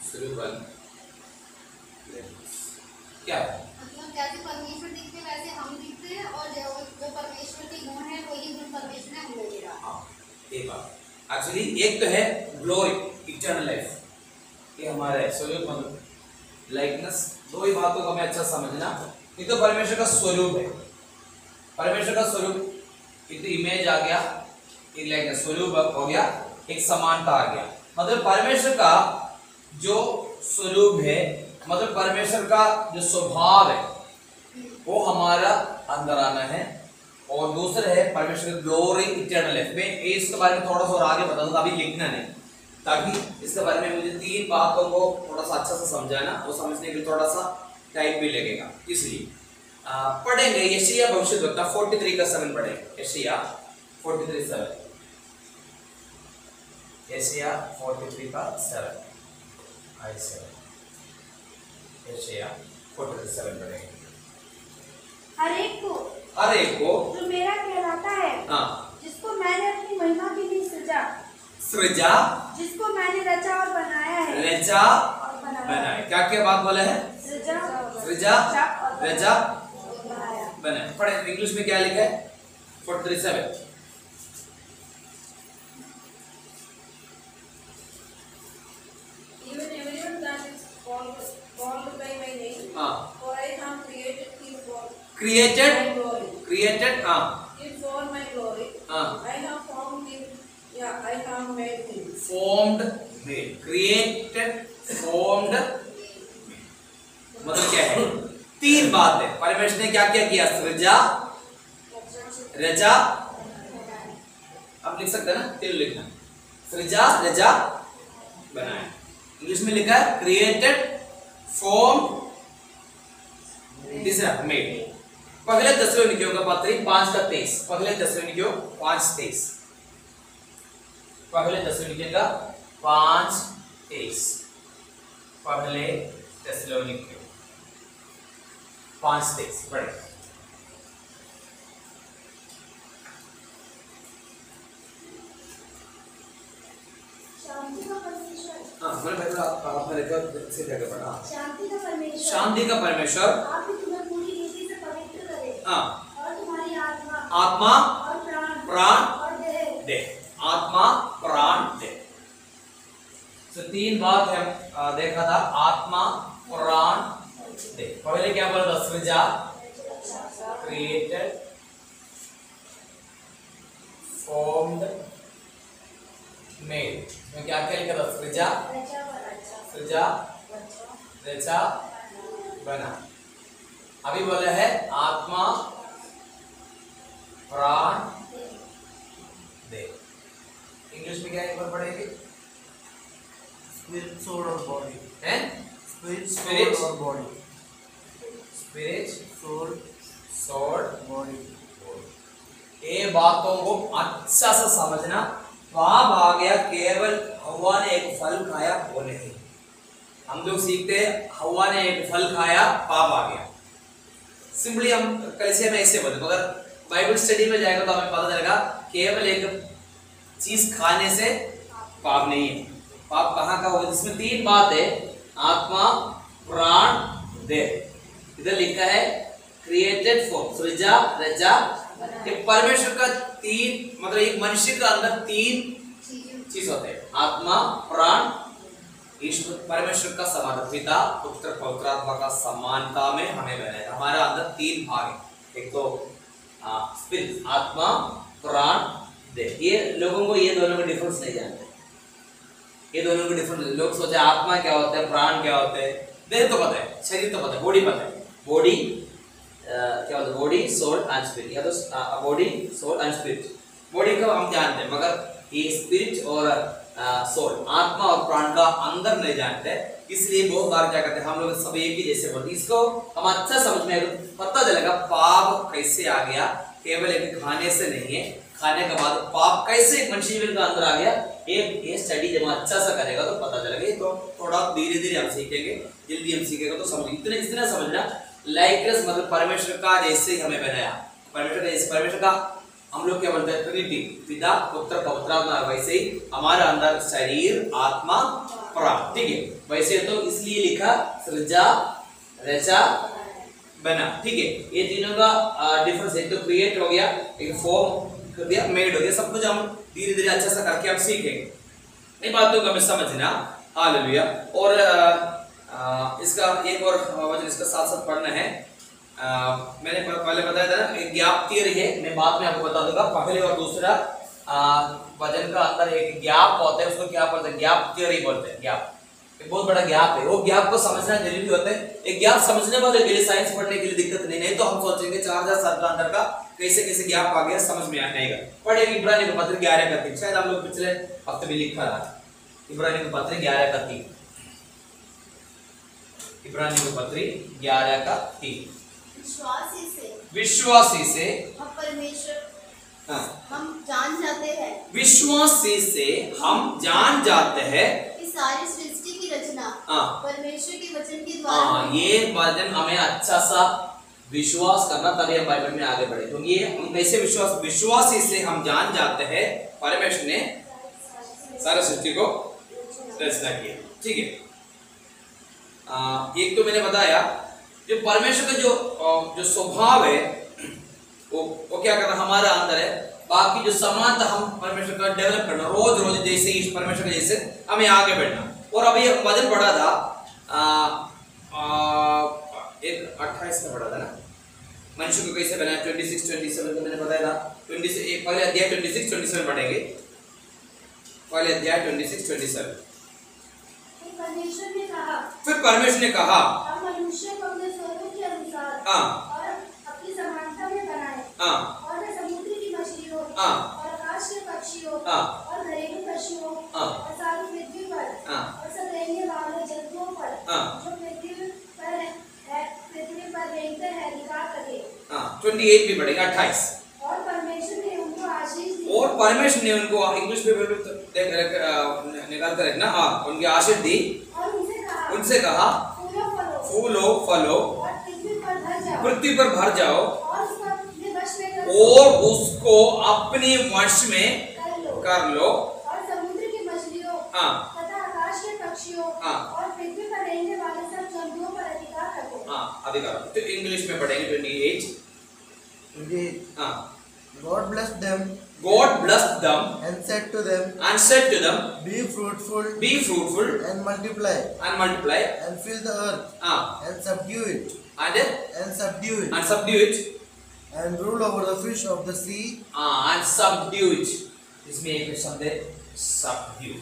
स्वरूप क्या है? मतलब जैसे परमेश्वर दिखते वैसे हम दिखते हैं, और जो परमेश्वर के गुण है वही गुण परमेश्वर ने हमें दे रहा। हाँ, एक बात एक्चुअली एक तो है ग्लोरी, इटर्नल लाइफ, ये हमारा है स्वरूप मतलब लाइकनेस। दो ही बातों को हमें अच्छा समझना। एक तो परमेश्वर का स्वरूप है, परमेश्वर का स्वरूप एक तो इमेज आ गया, एक लाइकनेस स्वरूप हो गया, एक समानता आ गया। मतलब परमेश्वर का जो स्वरूप है, मतलब परमेश्वर का जो स्वभाव है वो हमारा अंदर आना है, और दूसरा है परमेश्वर का ग्लोरी इटर्नल लाइफ। मैं इसके बारे में थोड़ा सा और आगे बता दूंगा, अभी लिखना नहीं, ताकि इसके बारे में मुझे तीन बातों को थोड़ा सा अच्छा से समझाना, वो समझने के लिए थोड़ा सा टाइम भी लगेगा। इसलिए पढ़ेंगे यशायाह भविष्यद्वक्ता 43 का 7 पढ़ेंगे। यशायाह 43 7, यशायाह 43 का 7, यशायाह 43 7 पढ़ेंगे। हर एक को जो मेरा कहलाता है, हाँ, जिसको मैंने अपनी महिमा के लिए सृजा, जिसको मैंने रचा और बनाया है, रचा बनाया। क्या क्या बात बोला है? सृजा, रचा बनाया। पढ़े इंग्लिश में क्या लिखा है? 43 7। Even everyone that is called by my name, for I have created him for my glory. Created Him for my glory. I have formed him. Yeah, I have made him. Formed, made, created, formed, मतलब क्या है? तीन बात है। परमेश्वर ने क्या क्या किया? सृजा, रचा, आप लिख सकते हैं ना, तीन लिखना, सृजा, रचा, बनाया। इंग्लिश में लिखा है क्रिएटेड, फॉर्म, तीसरा मेड। पहले थिस्सलुनीकियों का पत्री 5 का 23, पहले थिस्सलुनीकियों 5:23, पहले थिस्सलुनीकियों का 5:23, पहले थिस्सलुनीकियों 5:23 पढ़े। शांति का परमेश्वर, हाँ, मैंने आपने लिखा देखो सीधे के पढ़ा। शांति का परमेश्वर, शांति का परमेश्वर आप ही तुम्हें पूरी रीति से पवित्र करे, हाँ, और तुम्हारी आत्मा आत्मा और प्राण प्राण और देह देह, आत्मा प्राण देह। तो तीन बात है देखा था, आत्मा प्राण देह। पहले क्या बोला था? सृजा, क्रिएटेड, फॉर्म्ड, मेड। मैं क्या क्या लिखा था? सृजा, सृजा, रचा, बना। अभी बोला है आत्मा प्राण देह। इंग्लिश में क्या एक बार पढ़ेंगे? Spirit, soul और body. हैं? Spirit, Spirit. soul और body. Spirit, Soul, soul, body. ये बातों को अच्छा से समझना। पाप आ गया केवल हवा ने एक फल खाया वो नहीं। हम लोग सीखते हैं हवा ने एक फल खाया पाप आ गया। सिंपली हम कैसे में ऐसे बोलते, मगर बाइबल स्टडी में जाएगा तो हमें पता चलेगा केवल एक चीज खाने से पाप नहीं है। पाप कहाँ का होगा? जिसमें तीन बात है, आत्मा प्राण देह। इधर लिखा है क्रिएटेड फॉर, सृजा, रचा। ये परमेश्वर का तीन, मतलब एक मनुष्य का अंदर तीन चीज होते हैं, आत्मा प्राण ईश्वर। परमेश्वर का समान, पिता पुत्र पवित्र आत्मा का समानता में हमें बनाया। हमारा अंदर तीन भाग है, एक तो स्पिरिट, आत्मा प्राण देह। ये लोगों को ये दोनों का डिफरेंस नहीं जानते। ये दोनों के डिफरेंस, लोग सोचे आत्मा क्या होता है, प्राण क्या होता है। देह तो पता है, शरीर तो पता है, बॉडी पता है। बॉडी क्या होता है? बॉडी, सोल एंड स्पिरिट, या तो body, soul and spirit. Body को हम जानते हैं, मगर ये स्पिरिट और सोल, आत्मा और प्राण का अंदर नहीं जानते। इसलिए बहुत बार क्या करते हैं हम लोग सब एक ही जैसे बोलते। इसको हम अच्छा समझ में पता चलेगा पाप कैसे आ गया। केवल एक खाने से नहीं है, खाने के बाद पाप कैसे एक मनुष्य के अंदर आ गया। ये स्टडी जब अच्छा सा करेगा तो पता चलेगा। तो थोड़ा धीरे धीरे हम सीखेंगे, जल्दी हम सीखेगा तो समझ। इतना समझना, लाइकनेस मतलब परमेश्वर का जैसे ही हमें बनाया। परमेश्वर का हम लोग क्या बोलते हैं? ट्रिनिटी, पिता पुत्र पवित्र आत्मा। वैसे ही हमारा अंदर शरीर, आत्मा, प्राण, ठीक है। वैसे तो इसलिए लिखा सृजा, रचा, बना, ठीक है। ये तीनों का डिफरेंस, एक तो क्रिएट हो गया, एक फॉर्म कर दिया, मेड हो गया। सब कुछ हम धीरे धीरे अच्छा सा करके हम सीखेंगे। इन बातों को हमें समझना। हालेलुया। और इसका एक और वचन इसका साथ साथ पढ़ना है। मैंने पहले बताया था ना, एक गैप थियरी है, मैं बाद में आपको बता दूंगा। पहले और दूसरा वचन का अंदर एक गैप होता है, उसको क्या बोलते हैं? गैप थियरी बोलते हैं। गैप एक बहुत बड़ा गैप है, वो गैप को समझना जरूरी होता है। एक गैप समझने वाले के लिए साइंस पढ़ने के लिए दिक्कत नहीं तो हम सोचेंगे 4000 साल का अंदर का कैसे कैसे गैप आ गया, समझ में नहीं आएगा। पढ़ेंगे इब्रानी का पत्र 11 का 3, शायद हम लोग पिछले हफ्ते भी लिखा था। इब्रानी का पत्र 11 का 3, इब्रानी का पत्र 11 का 3। विश्वासी से हम परमेश्वर हाँ, हम जान जाते हैं, विश्वासी से हम जान जाते हैं कि सारी सृष्टि की रचना हाँ, परमेश्वर के वचन के द्वारा हाँ, ये वचन हमें अच्छा सा विश्वास करना, तभी हम बाइबल में आगे बढ़े। तो ये कैसे विश्वासी से हम जान जाते हैं परमेश्वर ने सारी सृष्टि को रचना किया, ठीक है। एक तो मैंने बताया जो परमेश्वर का जो स्वभाव है वो क्या करना हमारा अंदर है। बाकी जो समानता हम परमेश्वर का डेवलप करना, रोज रोज जैसे इस परमेश्वर के जैसे हमें आगे बढ़ना। और अभी वचन पढ़ा था एक 28 में पढ़ा था ना, मनुष्य को कैसे बनाया। 26 27 को मैंने बताया था। 26 पहले अध्याय 26 27 पढ़ेंगे। पहले अध्याय 26 27। फिर परमेश्वर ने कहा हम मनुष्य को अपने स्वरूप के अनुसार हाँ, और अपनी समानता में बनाए, हाँ, और वे समुद्र की मछलियों हाँ, और आकाश के पक्षियों हाँ, और घरेलू पशुओं हाँ, और सारी पृथ्वी पर हाँ, और सब रहने वाले जंतुओं पर हाँ, जो पृथ्वी पर रेंगते हैं निकाल करे। हाँ, 28 भी पढ़ेगा 28। और परमेश्वर ने उनको आशीष दी, और परमेश्वर ने उनको इंग्लिश में निकाल कर रखना, हाँ, उनकी आशीष दी। और उनसे कहा फूलो फलो और पृथ्वी पर भर जाओ, पृथ्वी पर भर जाओ और उसको अपने वश में कर और उसको अपने वश में कर लो। और समुद्र की मछलियों हाँ, तथा आकाश के पक्षियों हाँ, और पृथ्वी अधिकार। तो इंग्लिश में पढ़ेंगे 28। हाँ। God blessed them God blessed them and said to them, be fruitful fruitful and multiply and fill the earth and subdue it and rule over the fish of the sea and subdue it। इसमें एक शब्द है subdue,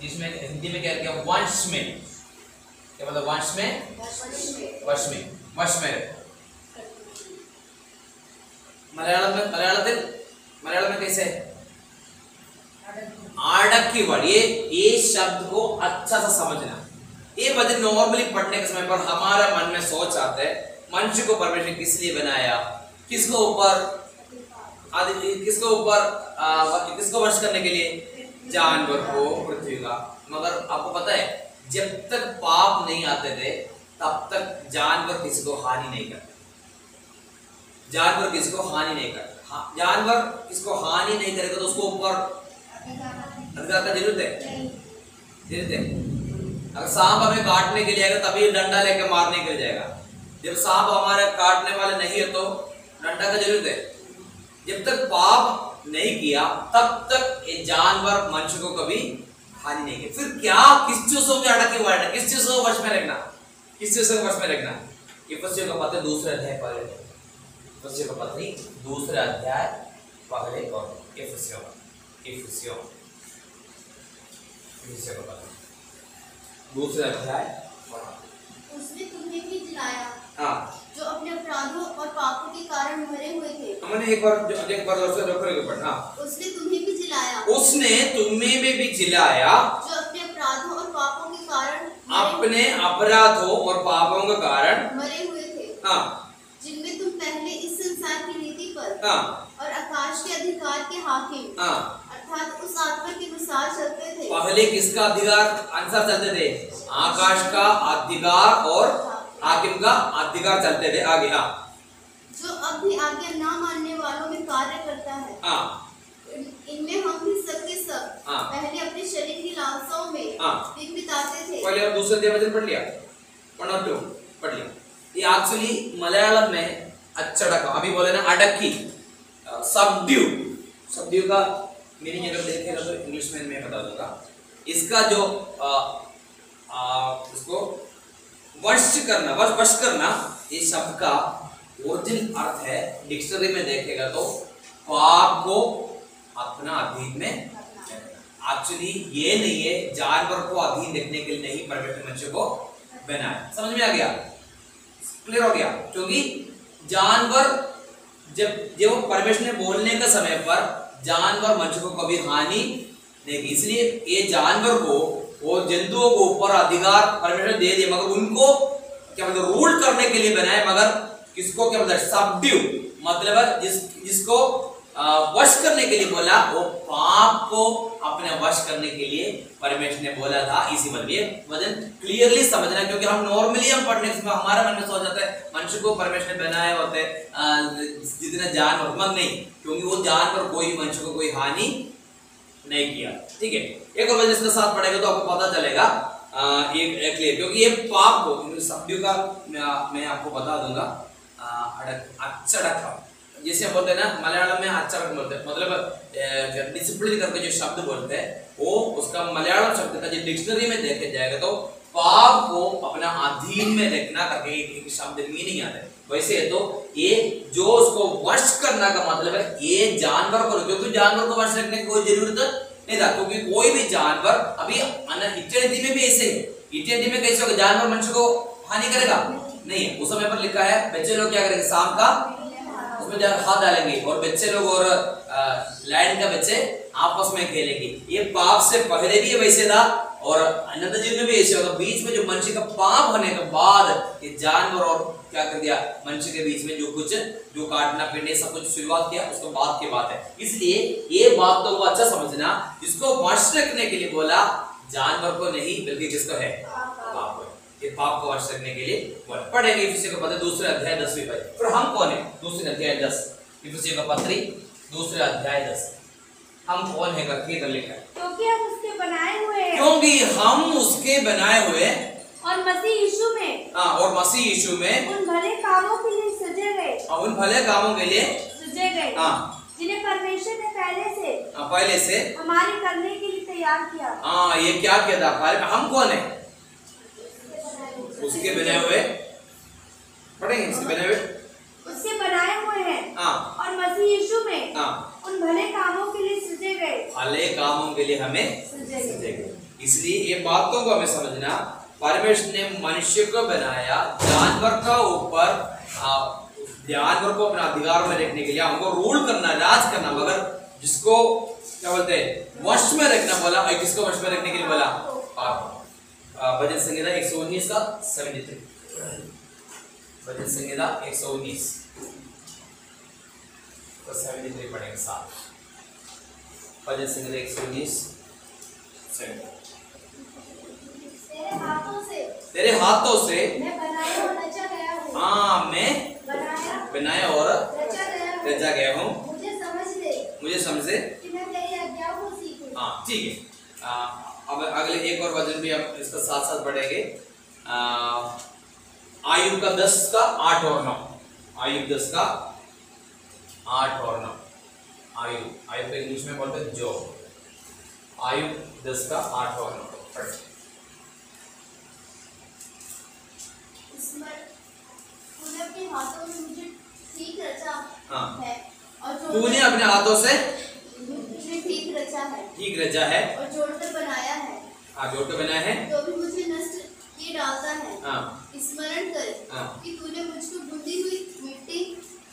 जिसमें हिंदी में क्या किया, वंश में। क्या मतलब वंश में? वश में। मलयालम में कैसे? आड़की वर्ड। ये शब्द को अच्छा सा समझना। ये वचन नॉर्मली पढ़ने के समय पर हमारा मन में सोच आता है, मनुष्य को परमेश्वर ने किस लिए बनाया, किसको वश करने के लिए? जानवर को, पृथ्वी का। मगर आपको पता है, जब तक पाप नहीं आते थे तब तक जानवर किसी को हानि नहीं करते। जानवर किसको हानि नहीं करता। जानवर किसको हानि नहीं करेगा तो उसको ऊपर अधिकार का जरूरत है। अगर सांप हमें काटने के लिए आएगा तभी डंडा लेकर मारने के लिए जाएगा। जब सांप हमारे काटने वाले नहीं है तो डंडा का जरूरत है। जब तक पाप नहीं किया तब तक ये जानवर मनुष्य को कभी हानि नहीं किया। फिर क्या, किस चीजों में अड़के हुआ है, किस चीजों को वश में रखना, किस चीजों को वश में रखना? इफिसियों का पत्र दूसरे अध्याय पहले, इफिसियों का पत्री दूसरे अध्याय पहले और इफिसियों का पत्र दूसरे अध्याय। उसने तुम्हें भी जिलाया हाँ, जो अपने अपराधों और पापों के कारण मरे हुए थे। हमने एक बार पढ़ना। उसने तुम्हें भी जिलाया जो अपने अपराधों और पापों के कारण मरे हुए थे। हाँ, जिनमें तुम पहले इस संसार की नीति पर हाँ, और आकाश के अधिकार के हाकिम हाँ, अर्थात उस आत्मा के अनुसार चलते थे। पहले किसका अधिकार अनुसार चलते थे? आकाश का अधिकार और हाकिम का अधिकार चलते थे। आगे हाँ, जो अब भी आज्ञा न मानने वालों में कार्य करता है। हाँ, इनमें हम भी सब के सब हाँ, पहले अपने शरीर की लालसाओं में दिन बिताते थे। पहले और दूसरे वचन पढ़ लिया, 1 और 2 पढ़ लिया। ये एक्चुअली मलयालम में अचड़का, अभी बोले ना अडक्की, सबड्यू का मीनिंग अगर देखेगा तो इंग्लिश में मैं बता दूंगा। इसका जो इसको वश करना, ये शब्द का ओरिजिनल अर्थ है, डिक्शनरी में देखेगा तो पाप को अपना अधीन में। एक्चुअली ये नहीं है, जानवर को अधीन देखने के लिए नहीं परमेश्वर मनुष्य को बनाया। समझ में आ गया? क्लियर हो गया? क्योंकि जानवर जब परमेश्वर ने बोलने के समय पर जानवर मनुष्य को कभी हानि नहीं की, इसलिए ये जानवर को और जंतुओं को ऊपर अधिकार परमेश्वर दे दिया, मगर उनको क्या मतलब रूल करने के लिए बनाए। मगर किसको क्या मतलब सबड्यू, मतलब जिसको वश करने के लिए बोला, वो पाप को अपने वश करने के लिए परमेश्वर ने बोला था। इसी वजन क्लियरली समझना, क्योंकि हम नॉर्मली पढ़ने के समय हमारा मन में सोच जाता है मनुष्य को परमेश्वर ने बनाया होता है जितना जानवर, मगर नहीं, क्योंकि वो जानवर कोई मनुष्य को कोई हानि नहीं किया। ठीक है, एक और वजह इसके साथ पढ़ेगा तो आपको पता चलेगा एक क्लियर, क्योंकि ये पाप को शब्दों का मैं आपको बता दूंगा। अचड़क जैसे बोलते हैं ना, मलयालम में अचड़क बोलते हैं, मतलब डिसिप्लिन करके जो शब्द बोलते हैं, वो उसका मलयालम शब्द का जो डिक्शनरी में देखे जाएगा तो पाप को अपना अधीन में रखना करके एक शब्द मीनिंग आता है। वैसे तो ये जो उसको वश करना का मतलब है, ये जानवर को, क्योंकि जानवर को वश रखने की कोई जरूरत नहीं था, क्योंकि कोई भी जानवर अभी इत्यादि में भी ऐसे है। इत्यादि में कैसे होगा, जानवर मनुष्य को हानि करेगा नहीं है। उस समय पर लिखा है बच्चे लोग क्या करेंगे, शाम का उसमें हाथ डालेंगे और बच्चे लोग और लैंड का बच्चे आपस में खेलेंगे। ये पाप से पहले भी वैसे था और अनंत जीवन में भी ऐसे होगा। बीच में जो मनुष्य का पाप होने के बाद ये जानवर और क्या कर दिया, मनुष्य के बीच में जो काटना पीटने सब कुछ शुरुआत किया, उसको बाद की बात है। इसलिए ये बात तो वो अच्छा समझना, जिसको वश रखने के लिए बोला जानवर को नहीं, बल्कि किसको है, पाप को। ये पाप को वश रखने के लिए पढ़ेंगे। इफिसियों का पत्र दूसरे अध्याय 10वीं पद। फिर हम कौन है? दूसरे अध्याय 10, इफिसियों का पत्री दूसरे अध्याय 10। हम कौन है करके इधर लिखा है, क्योंकि हम उसके बनाए हुए हैं। क्योंकि हम उसके बनाए हुए और मसीह यीशु में और मसीह यीशु में उन भले कामों के लिए सजे गए उन भले कामों के लिए सजे गए जिन्हें परमेश्वर ने पहले से हमारे करने के लिए तैयार किया। ये क्या किया था? हम कौन है? उसके बने हुए, पढ़ेंगे उसके बने हुए, उसके बनाए हुए हैं। और मसीह यीशु में उन भले कामों के लिए सजे गए, भले कामों के लिए हमें सजे गए। इसलिए ये बातों को हमें समझना, परमेश्वर ने मनुष्य को बनाया जानवर का ऊपर, जानवर को अपना अधिकार में रखने के लिए, हमको रूल करना, राज करना, मगर जिसको क्या बोलते हैं वश में रखना बोला, और किसको वश में रखने के लिए बोला? आप भजन संहिता 119 का 73, भजन संहिता 119 तो 73 पढ़ेंगे साथ। भजन संहिता 119 तेरे हाथों से मैं बनाया और रचा गया हूँ। मैं बनाया और रचा गया हूँ। मुझे समझ दे कि मैं तेरी आज्ञाओं को सीखूं। ठीक है। अब अगले एक और वचन भी हम इसका साथ साथ पढ़ेंगे। आयुब का 10 का 8 और 9। आयुब 10 का 8 और 9। आयुब का इंग्लिश में बोलते हैं जॉब। आयुब 10 का 8 और 9 पढ़े। तूने अपने हाथों में मुझे ठीक रचा है और तूने अपने हाथों से मुझे ठीक रचा है और जोड़कर बनाया है। जोड़कर बनाया है तो भी मुझे नष्ट किए डालता है। स्मरण कर कि तूने मुझको बुनी हुई मिट्टी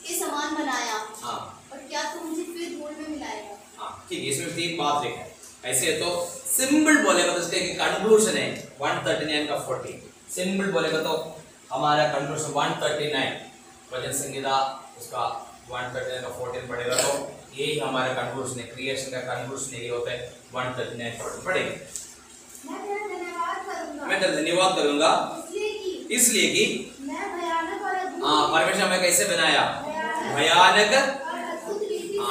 के समान बनाया और क्या तू मुझे फिर धूल में मिलाएगा। ठीक है, इसमें 3 बात लिखा है। ऐसे तो सिंबल बोलेगा तो उसका एक कंक्लूजन है 139 का 40। सिंबल बोलेगा तो हमारा कंक्लूजन 139 भजन संहिता उसका 139 का 14 पढ़ेगा तो यही हमारा कंक्लूजन है। क्रिएशन का कंक्लूजन यही होता है 139 14 पढ़ेंगे। मैं तेरा धन्यवाद करूंगा इसलिए कि मैं भयानक और अद्भुत परमेश्वर हमें कैसे बनाया? भयानक,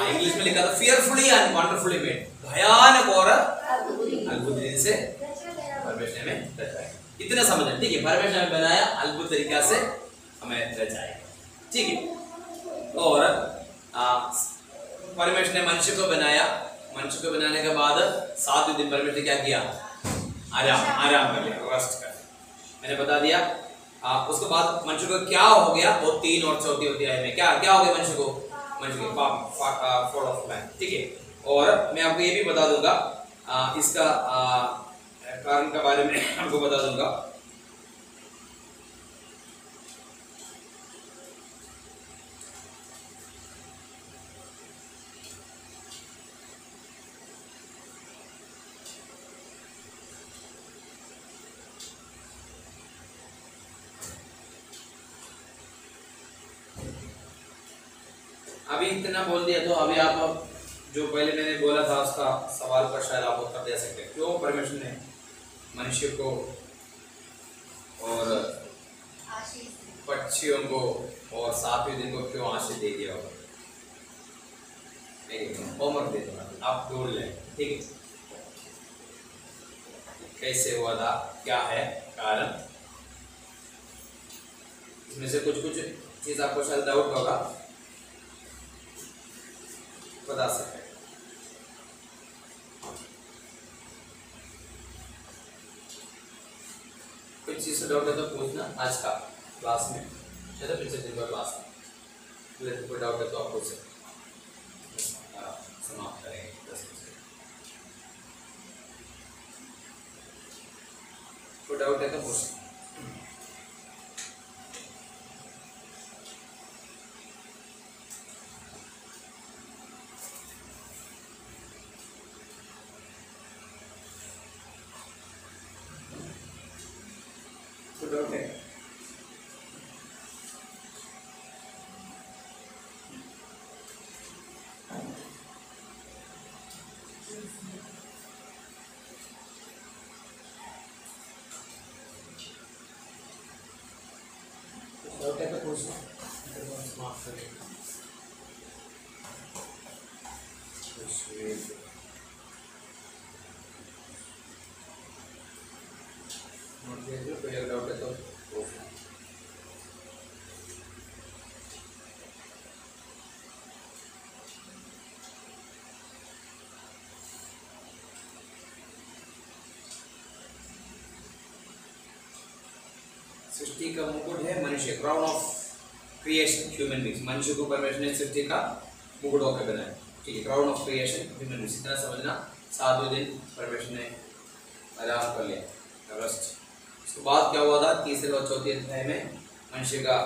इंग्लिश में लिखा था fearfully and wonderfully made। भयानक और अद्भुत रीति से परमेश्वर ने हमें रचाया। इतना समझना, ठीक है? परमेश्वर ने बनाया, अद्भुत तरीका से हमें रचाया, ठीक है? और परमेश्वर ने मनुष्य को बनाया। मनुष्य को बनाने के बाद 7वें दिन परमेश्वर ने क्या किया? आराम कर लिया, रेस्ट कर। मैंने बता दिया। उसके बाद मनुष्य को क्या हो गया? वो 3 और 4 अध्याय में क्या हो गया मनुष्य को? मनुष्य के फॉल ऑफ मैन, ठीक है? और मैं आपको ये भी बता दूंगा, इसका कारण के बारे में आपको बता दूंगा। अभी इतना बोल दिया तो अभी आप जो पहले मैंने बोला था उसका सवाल पर शायद आप उत्तर दे सकते हैं। क्यों परमेश्वर ने मनुष्य को और पक्षियों को और 7वें दिन को क्यों आशीष दे दिया होगा? होमवर्क दे दूंगा, आप ढूंढ लें, ठीक है? कैसे हुआ था, क्या है कारण? इसमें से कुछ चीज आपको शायद डाउट होगा, बता सकते हैं। कुछ चीज से डाउट है तो पूछना आज का क्लास में, चलो पिछले दिन का क्लास में कोई डाउट है तो आप पूछ सकते। समाप्त करेंगे 10 बजे। कोई डाउट है तो पूछ। कोई डाउट है तो पूछना। सृष्टि का मुकुट है मनुष्य, crown of creation human beings. मनुष्य को परमेश्वर ने सृष्टि का मुकुट होकर बनाया, ठीक है, crown of creation human beings. इतना समझना। 7वें दिन परमेश्वर ने आराम कर लिया, रेस्ट। उसके बाद क्या हुआ था, तीसरे और चौथे अध्याय में मनुष्य का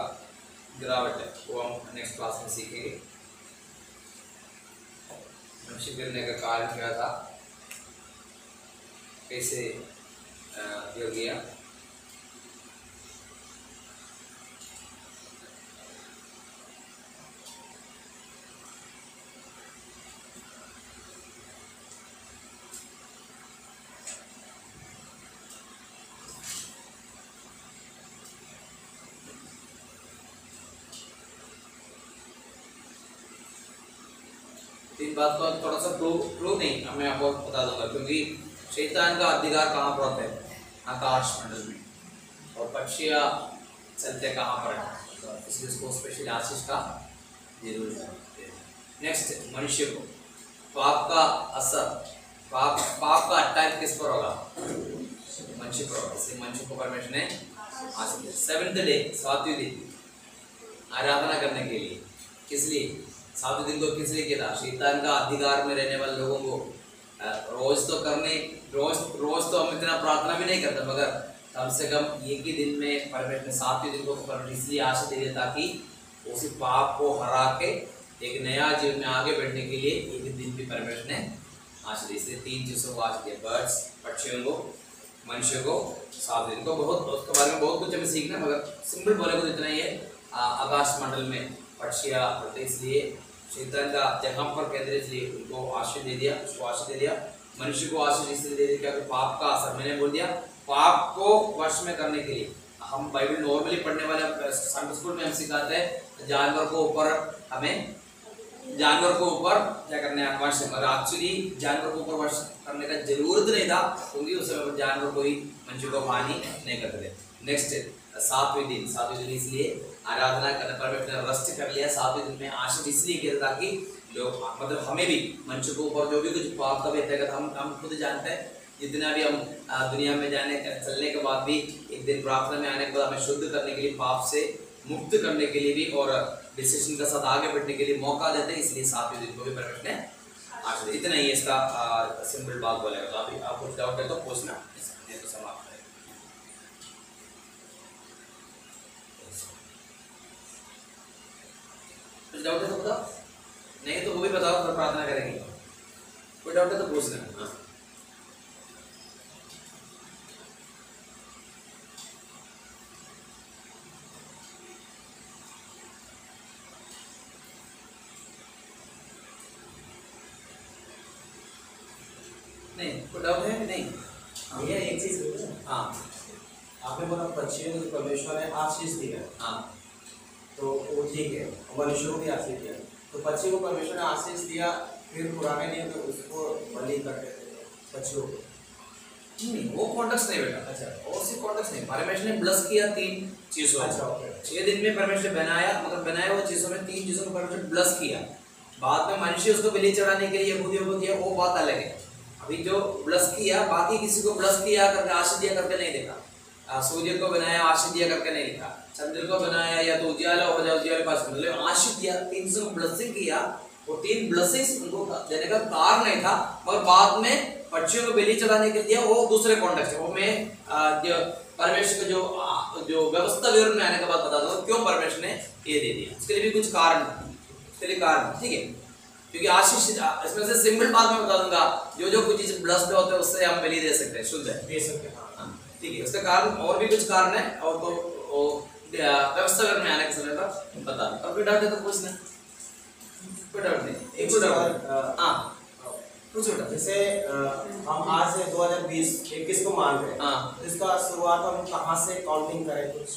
गिरावट है, वो हम नेक्स्ट क्लास में सीखेंगे। मनुष्य गिरने का कारण क्या था, कैसे गिर गया। इस बात को थोड़ा सा प्रूव नहीं मैं आपको बता दूंगा, क्योंकि शैतान का अधिकार कहाँ पर होता है, आकाश मंडल में, और पक्षियाँ चलते कहाँ पर है, इसलिए उसको स्पेशल आशीष का जरूरत है। नेक्स्ट, मनुष्य को पाप का असर, पाप का अटैक किस पर होगा, मनुष्य पर होगा, इसलिए मनुष्य को परमेश्वर ने आशीष दिया। 7th डे, 7वें दिन आराधना करने के लिए, किस लिए 7वें दिन को किस लिए किया था, शैतान का अधिकार में रहने वाले लोगों को रोज तो हम इतना प्रार्थना भी नहीं करते, मगर कम से कम एक ही दिन में परमेश्वर ने 7वें दिन को परमेश्वर इसलिए आशीष दे दिया ताकि उसी पाप को हरा के एक नया जीवन में आगे बढ़ने के लिए एक दिन भी परमेश्वर ने आशीष दी। इसलिए 3 चीज़ों को आशीष दिया, बर्ड्स, पक्षियों को, मनुष्य को, 7वें दिन को। बहुत उसके बारे में बहुत कुछ हमें सीखना, मगर सिंपल बोले तो इतना ही है, आकाश मंडल में पक्षियाँ होते, इसलिए शैतान का जहाँ पर केंद्र, इसलिए उनको आशीष दे दिया, उसको आशीष दे दिया। मनुष्य को आशीष इसलिए दे दिया क्योंकि पाप का असर, मैंने बोल दिया, पाप को वश में करने के लिए हम बाइबल नॉर्मली पढ़ने वाले संडे स्कूल में हम सिखाते हैं जानवर को ऊपर, हमें जानवर को ऊपर क्या करने हैं, वश, मगर एक्चुअली जानवर को ऊपर वश करने का जरूरत नहीं था, क्योंकि उस समय जानवर कोई मनुष्य को हानि नहीं करते थे। नेक्स्ट, 7वें दिन इसलिए आराधना करने पर रेस्ट कर लिया। 7वें दिन में आशीष इसलिए किया ताकि लोग, मतलब हमें भी, मनुष्य को ऊपर जो भी कुछ पाप का भी हम खुद जानते हैं, जितना भी हम दुनिया में चलने के बाद भी एक दिन प्रार्थना में आने के बाद हमें शुद्ध करने के लिए, पाप से मुक्त करने के लिए भी, और डिसीजन के साथ आगे बढ़ने के लिए मौका देते हैं, इसलिए 7वें दिन को भी परमेश्वर ने आशीष। इतना ही इसका सिंपल बात बोलेगा। तो अभी आप कुछ डाउट है तो पूछना, तो समाप्त है। कुछ डाउट है तो बताओ, नहीं तो वो भी बताओ, तो प्रार्थना करेंगे। कोई डाउट है तो पूछना। हाँ, नहीं कोई डाउट है नहीं? भैया एक चीज बोलो। हाँ, आपने बोला पक्षियों को परमेश्वर ने आशीष दिया, हाँ, तो वो ठीक है, मनुष्यों को भी आशीष दिया, तो पक्षियों को परमेश्वर ने आशीष दिया, फिर पुराने नियम में उसको बलि करते थे पक्षियों को। नहीं वो कॉन्टेक्स्ट नहीं बेटा। अच्छा, और सिर्फ कॉन्टेक्स्ट नहीं, परमेश्वर ने ब्लेस किया 3 चीजों। अच्छा, ओके। 6 दिन में परमेश्वर बनाया, मतलब बनाया हुआ चीजों में 3 चीजों को परमेश्वर ब्लेस किया। बाद में मनुष्य उसको बलि चढ़ाने के लिए यहूदियों को दिया, वो बात अलग है। अभी जो ब्लेस किया, बाकी किसी को ब्लेस किया करके आशीष दिया करके नहीं देखा। सूर्य को बनाया आशीष दिया करके नहीं लिखा, चंद्र को बनाया या तो उजाला हो जाए, उजाले पास मतलब आशीष दिया, 3 चीजों को ब्लेसिंग किया। वो 3 ब्लेसिंग्स उनको देने का कारण नहीं था, मगर बाद में पक्षियों को बलि चढ़ाने के लिए वो दूसरे कॉन्टेक्स्ट है। वो मैं जो परमेश्वर को जो व्यवस्था विवरण में आने के बाद बता दूंगा क्यों परमेश्वर ने ये दे दिया, उसके लिए भी कुछ कारण, उसके लिए कारण, ठीक है। क्योंकि आशीष, इसमें से सिंपल बात मैं बता दूंगा, जो कुछ चीज ब्लेस्ड होते हैं उससे हम बलि दे सकते हैं, शुद्ध है, दे सकते हैं। ठीक है। उसका कारण और भी कुछ कारण है, और तो व्यवस्था विवरण में आने के समय पर बता दूंगा। कोई डाउट है तो पूछना, कोई डाउट नहीं। एक डाउट, हाँ कुछ डाउट। जैसे हम आज से 2020-21 को मान रहे हैं, हाँ, इसका शुरुआत हम कहाँ से काउंटिंग करें कुछ?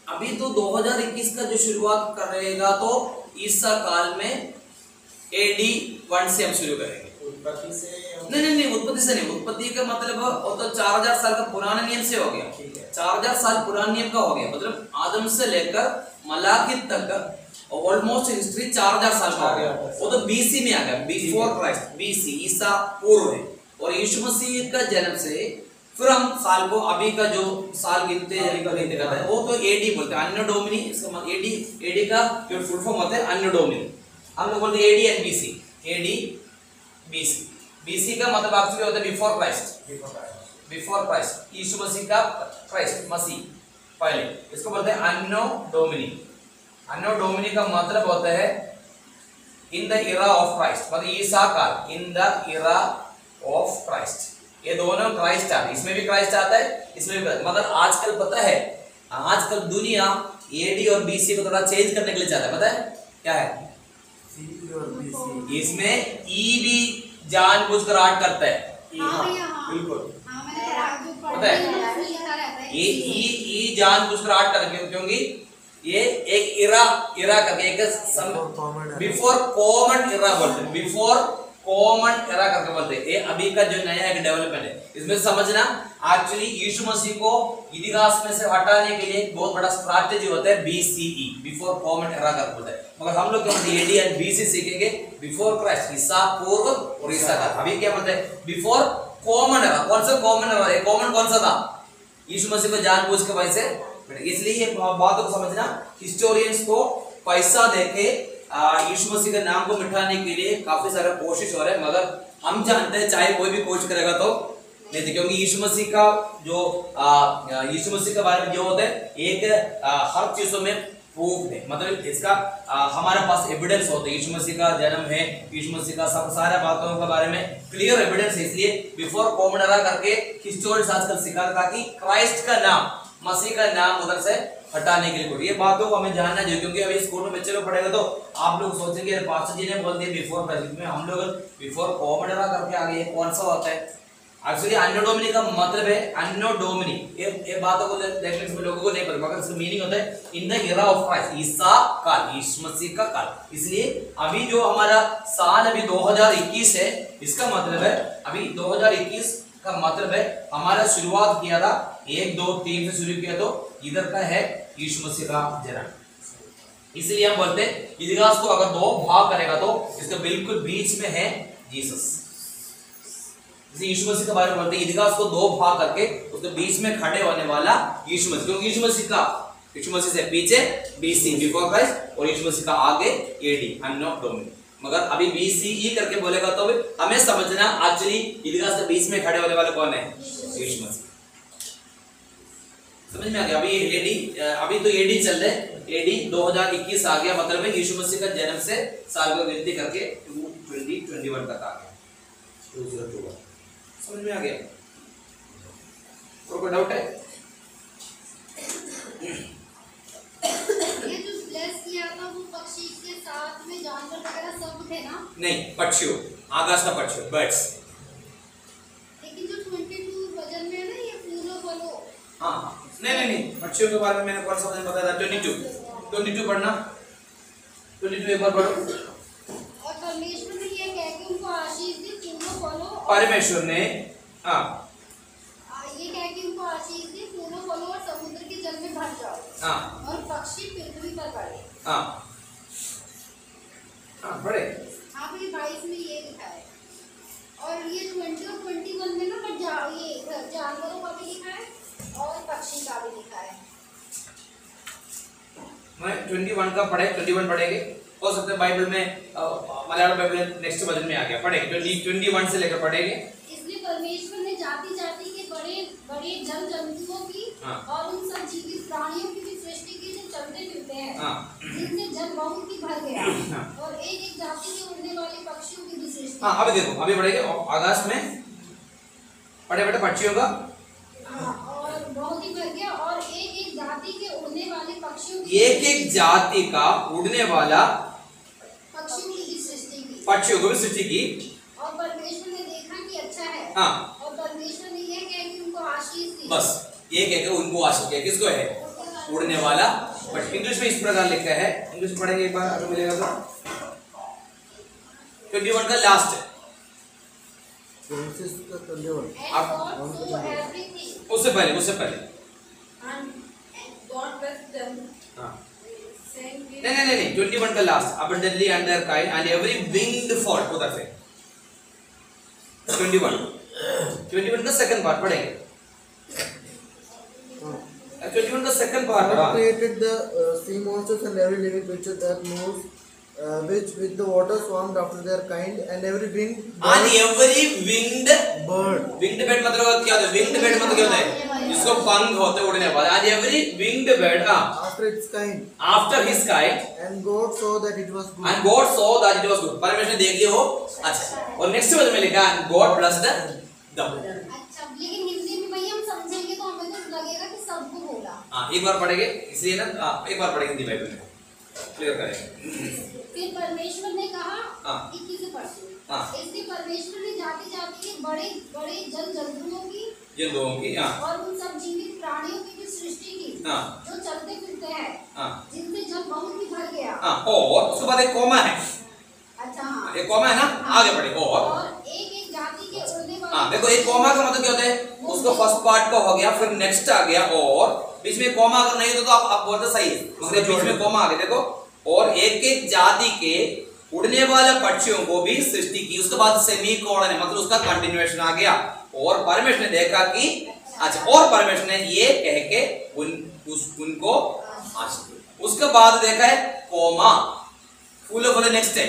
अभी तो 2021 का जो शुरुआत करेगा तो ईसा काल में AD 1 से हम शुरू करेंगे। उत्पत्ति से हम नहीं, उत्पत्ति से नहीं। उत्पत्ति का मतलब वो तो 4000 साल का पुराना नियम से हो गया। 4000 साल पुराना नियम का हो गया, मतलब आदम से लेकर मलाकी तक ऑलमोस्ट हिस्ट्री 4000 साल का हो गया। वो तो बीसी में आ गया, बिफोर क्राइस्ट, बीसी ईसा पूर्व है। और यीशु मसीह का जन्म से फिर हम साल को अभी का जो साल गिनते हैं वो तो एडी बोलते हैं, अन्नो डोमिनी। इसका मतलब एडी का जो फुल फॉर्म होता है अन्नो डोमिनी। हम लोग बोलते हैं AD and BC, AD BC. BC का मतलब एक्चुअली होता है before Christ, before Christ, Yeshu Masih का क्राइस्ट मसीह पहले, इसको बोलते हैं अन्नो डोमिनी। अन्नो डोमिनी का मतलब होता है in the era of Christ, मतलब ईसा काल, in the era of Christ. ये दोनों क्राइस्ट आते, इसमें भी क्राइस्ट आता है, इसमें भी। मगर आजकल पता है, आजकल दुनिया एडी और बीसी को थोड़ा चेंज करने के लिए चाहता है, पता है क्या है? इसमें ई भी जानबूझकर ऐड करता है। बिल्कुल पता है ये ई जानबूझकर ऐड करके, क्योंकि ये एक इरा करके एक बिफोर कॉमन इरा बोलते हैं, बिफोर कॉमन एरा करके बोलते हैं। ये अभी का जो नया एक डेवलपमेंट है, इसमें समझना एक्चुअली यीशु मसीह को इतिहास में से हटाने के लिए बहुत बड़ा स्ट्रैटेजी होता है बीसीई, बिफोर कॉमन एरा करके बोलते हैं। मगर हम लोग क्या बोलते हैं? एडी एंड बीसी सीखेंगे, बिफोर क्राइस्ट, ईसा पूर्व और ईसा का। अभी क्या बोलते हैं? Before common era. कौन सा कॉमन एरा है? कॉमन कौन सा था? यीशु मसीह को जानबूझ के वजह से। इसलिए ये बातों को समझना, हिस्टोरियंस को पैसा देके यीशु मसीह के नाम को मिटाने के लिए काफी सारा कोशिश हो रहा है, मगर हम जानते हैं चाहे कोई भी कोशिश करेगा तो नहीं थे, क्योंकि यीशु मसीह का जो यीशु मसीह के बारे में जो होता है एक हर चीजों में प्रूफ है, मतलब इसका हमारे पास एविडेंस होता है। यीशु मसीह का जन्म है, यीशु मसीह का सब सारे बातों के बारे में क्लियर एविडेंस है। इसलिए बिफोर कॉमन एरा करके हिस्टोरियंस आजकल सिखाता कि क्राइस्ट का नाम, मसीह का नाम उधर से हटाने के लिए। ये बातों को हमें जानना चाहिए, क्योंकि अभी स्कूल में बच्चे लोग पढ़ेगा तो आप लोग सोचेंगे पास्टर जी ने बोल दिया बिफोर क्राइस्ट में, हम लोग बिफोर कॉमन एरा करके आगे कौन सा होता है? एक्चुअली अन्नो डोमिनी का मतलब है अन्नो डोमिनी। ये बातों को देखने से लोगों को नहीं पता, मगर इसका मीनिंग होता है in the era of Christ, ईसा काल, यीशु मसीह का काल। इसलिए अभी जो हमारा साल अभी 2021 है, इसका मतलब है अभी 2021 का मतलब है हमारा शुरुआत किया था 1 2 3 से शुरू किया, तो इधर का है यीशु मसीह का जन्म। इसलिए हम बोलते हैं इतिहास को अगर 2 भाग करेगा तो इसके बिल्कुल बीच में है जीसस। यीशु मसीह के बारे में बोलते हैं इतिहास को 2 भाग करके उसके बीच में खड़े होने वाला यीशु मसीह, क्योंकि यीशु मसीह से पीछे बीसी बिफोर क्राइस्ट और यीशु मसीह का आगे एडी अन्नो डोमिनी। मगर अभी बीसीई करके बोलेगा तो हमें समझना एक्चुअली इतिहास के बीच में खड़े होने वाले कौन है? यीशु मसीह। समझ में आ गया? अभी एडी, अभी तो एडी चल रहे, एडी 2021 आ गया, मतलब है यीशु मसीह का जन्म से साल को गिनती करके 2021 तक आ गया, 2021। समझ में आ गया? कोई डाउट है? ये जो ब्लेस किया था वो पक्षी के साथ में जानवर वगैरह सब थे ना? नहीं, पक्षियों, आकाश का पक्षियों, बर्ड्स। लेकिन जो 22 वजन में है ना, ये फूलों वालों। हाँ, नहीं, पक्षियों के बारे में मैंने कौन सा वजन बताया था? 22 पढ़ना, 22 एक बार पढ़ो। और परमेश्वर ने ये कह के उनको आशीष दी, फूलों वालों। परमेश्वर ने ये कह के उनको आशीष दी, फूलों वालों और समुद्र के जल में भर जाओ, और पक्षी पृथ्वी पर बढ़े। पढ़े। हाँ, फिर 22 में ये लिखा है, और ये 20 और 21 में ना ये जानवरों का भी लिखा है और पक्षी का भी लिखा है। मैं 21 का पढ़े, 21 पढ़ेंगे। हो सकता है बाइबल में मलयालम बाइबल नेक्स्ट वर्जन में आ गया, पढ़ेंगे 21 से लेकर पढ़ेंगे। इसलिए परमेश्वर ने जाति जाति के बड़े बड़े जल जंतुओं की और उन सब जीवित प्राणियों की भी सृष्टि की जो चलते फिरते हैं, जिनसे जल बहुत ही भर गया, और एक एक जाति के उड़ने वाले पक्षियों की भी सृष्टि। अभी देखो, अभी पढ़ेंगे आकाश में पढ़े बेटे पक्षियों का, और बहुत ही भर गया, और एक एक जाति के उड़ने वाले पक्षियों की, एक एक जाति का उड़ने वाला पक्षियों की भी सृष्टि की, पक्षियों को भी सृष्टि की। और परमेश्वर ने देखा कि अच्छा है। और परमेश्वर ने यह कह कि उनको आशीष दी। बस ये कहकर उनको आशीष दिया, किसको है? उड़ने वाला। बट इंग्लिश में इस प्रकार लिखा है, इंग्लिश में पढ़ेंगे एक बार अगर मिलेगा तो। 21 का लास्ट है, Genesis का 21. And God saw everything. उससे पहले And God blessed them, हाँ saying, "We नहीं 21 का last abundantly under kind and every winged fault उधर से 21 का सेकंड पार्ट पढ़ेंगे 21 का second part God created the sea monsters and every living creature that moves, which with the water swarmed after their kind, and every winged and every winged bird. winged bird मतलब क्या होता है? winged bird मतलब क्या होता है? जिसको पंख होते हैं उड़ने वाले. and every winged bird After its kind. after his kind. And God saw that it was good. And God saw that it was good. परमेश्वर ने देख लिया हो अच्छा. और नेक्स्ट वर्ड में लिखा God blessed them. अच्छा, लेकिन हिंदी में भैया हम समझेंगे तो हमें तो लगेगा कि सबको बोला. हाँ एक बार पढ़ेंगे इसलिए ना एक बार पढ़ेंगे हिंदी बाइबल में क्लियर करेंगे. फिर परमेश्वर ने कहा हाँ. 21 से पढ़ते. हाँ. इसलिए परमेश्वर ने जाति जाति के बड़े बड़े जल जंतुओं की जिन लोगों की हाँ और उन सब जीवित प्राणियों की भी सृष्टि की हाँ जो चलते फिरते हैं हाँ जिनसे जल बहुत ही भर गया. हाँ और उसके बाद एक कोमा है. अच्छा हाँ. एक कोमा है ना आगे बढ़े. और एक एक जाति के उड़ने वाले. हाँ देखो एक कोमा का मतलब क्या होता है? उसको फर्स्ट पार्ट का हो गया फिर नेक्स्ट आ गया और बीच में कोमा अगर नहीं हो तो आप बोलते सही है मगर बीच में कोमा आ गया. देखो और एक एक जाति के उड़ने वाले पक्षियों को भी सृष्टि की. उसके बाद सेमीकोलन है मतलब उसका कंटिन्यूएशन आ गया. और परमेश्वर ने देखा कि अच्छा और परमेश्वर ने ये कह के उनको आशीष दी. उसके बाद देखा है कोमा फूलों फूले नेक्स्ट है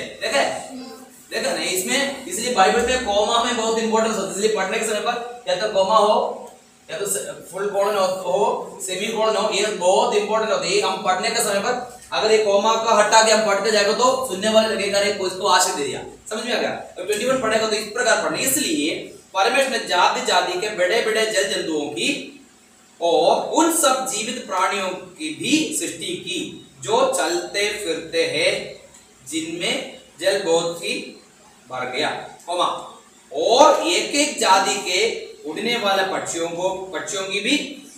देखा नहीं इसमें. इसलिए बाइबल में कोमा में बहुत इंपॉर्टेंस होता है. इसलिए पढ़ने के समय पर या तो कोमा हो या तो फुल कोलन हो सेमी कोलन हो ये बहुत इंपॉर्टेंट होता है. हम पढ़ने के समय पर अगर ये कोमा का हटा के हम पढ़ते जाएगा तो सुनने वाले लगेगा रे कोई इसको आशीष दे दिया. समझ में आ गया. तो 21 पढ़ेगा तो इस प्रकार पढ़ने. इसलिए परमेश्वर ने जाति जाति के बड़े बड़े जल जंतुओं की और उन सब जीवित प्राणियों की भी सृष्टि की जो चलते फिरते हैं जिनमें जल बहुत ही भर गया कोमा. और एक एक जाति के उड़ने वाले पक्षियों की भी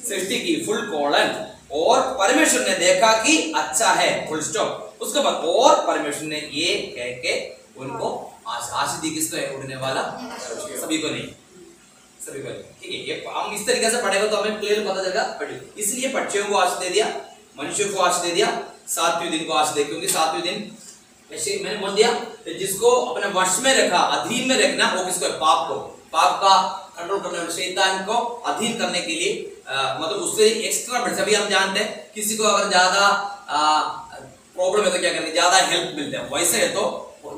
सृष्टि की फुल कोलन. और परमेश्वर ने देखा कि अच्छा है फुल स्टॉप. उसके बाद और परमेश्वर ने ये कह के उनको आशीष दी. किसको है? उड़ने वाला सभी को नहीं ठीक है. ये हम इस तरीके से पढ़ेगा तो हमें क्लियर पता चलेगा. इसलिए पक्षियों को आशीष दे दिया मनुष्यों को आशीष दे दिया 7वें दिन को आशीष दे क्योंकि 7वें दिन ऐसे मैंने बोल दिया जिसको अपने वश में रखा अधीन में रखना वो किसको है? पाप का कंट्रोल करने वाले शैतान को अधीन करने के लिए मतलब उससे एक्स्ट्रा सभी हम जानते हैं किसी को अगर ज्यादा प्रॉब्लम है तो क्या करनी ज्यादा हेल्प मिलता है. वैसे है तो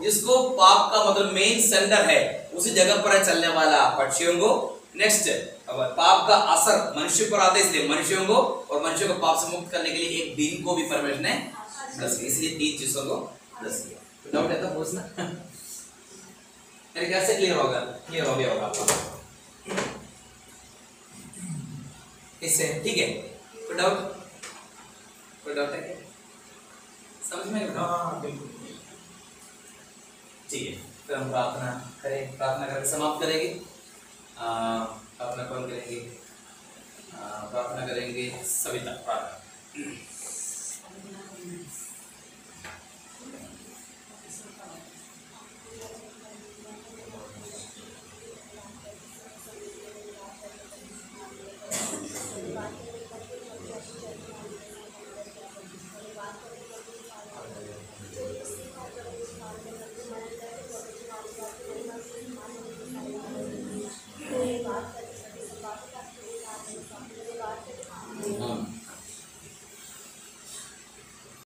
जिसको पाप का मतलब मेन सेंटर है उसी जगह पर चलने वाला पक्षियों को नेक्स्ट पाप का असर मनुष्य पर आता है इसलिए मनुष्यों को और मनुष्यों को पाप से मुक्त करने के लिए एक दिन को भी परमेश्वर ने ब्लेस किया. इसलिए 3 चीजों को ब्लेस किया. डाउट है तो पूछना. कैसे क्लियर हो गया होगा आपका इससे. ठीक है कोई डाउट है क्या? समझ में बिल्कुल. ठीक है फिर हम प्रार्थना करके समाप्त करेंगे. प्रार्थना कौन करेंगे? प्रार्थना करेंगे सविता. प्रार्थना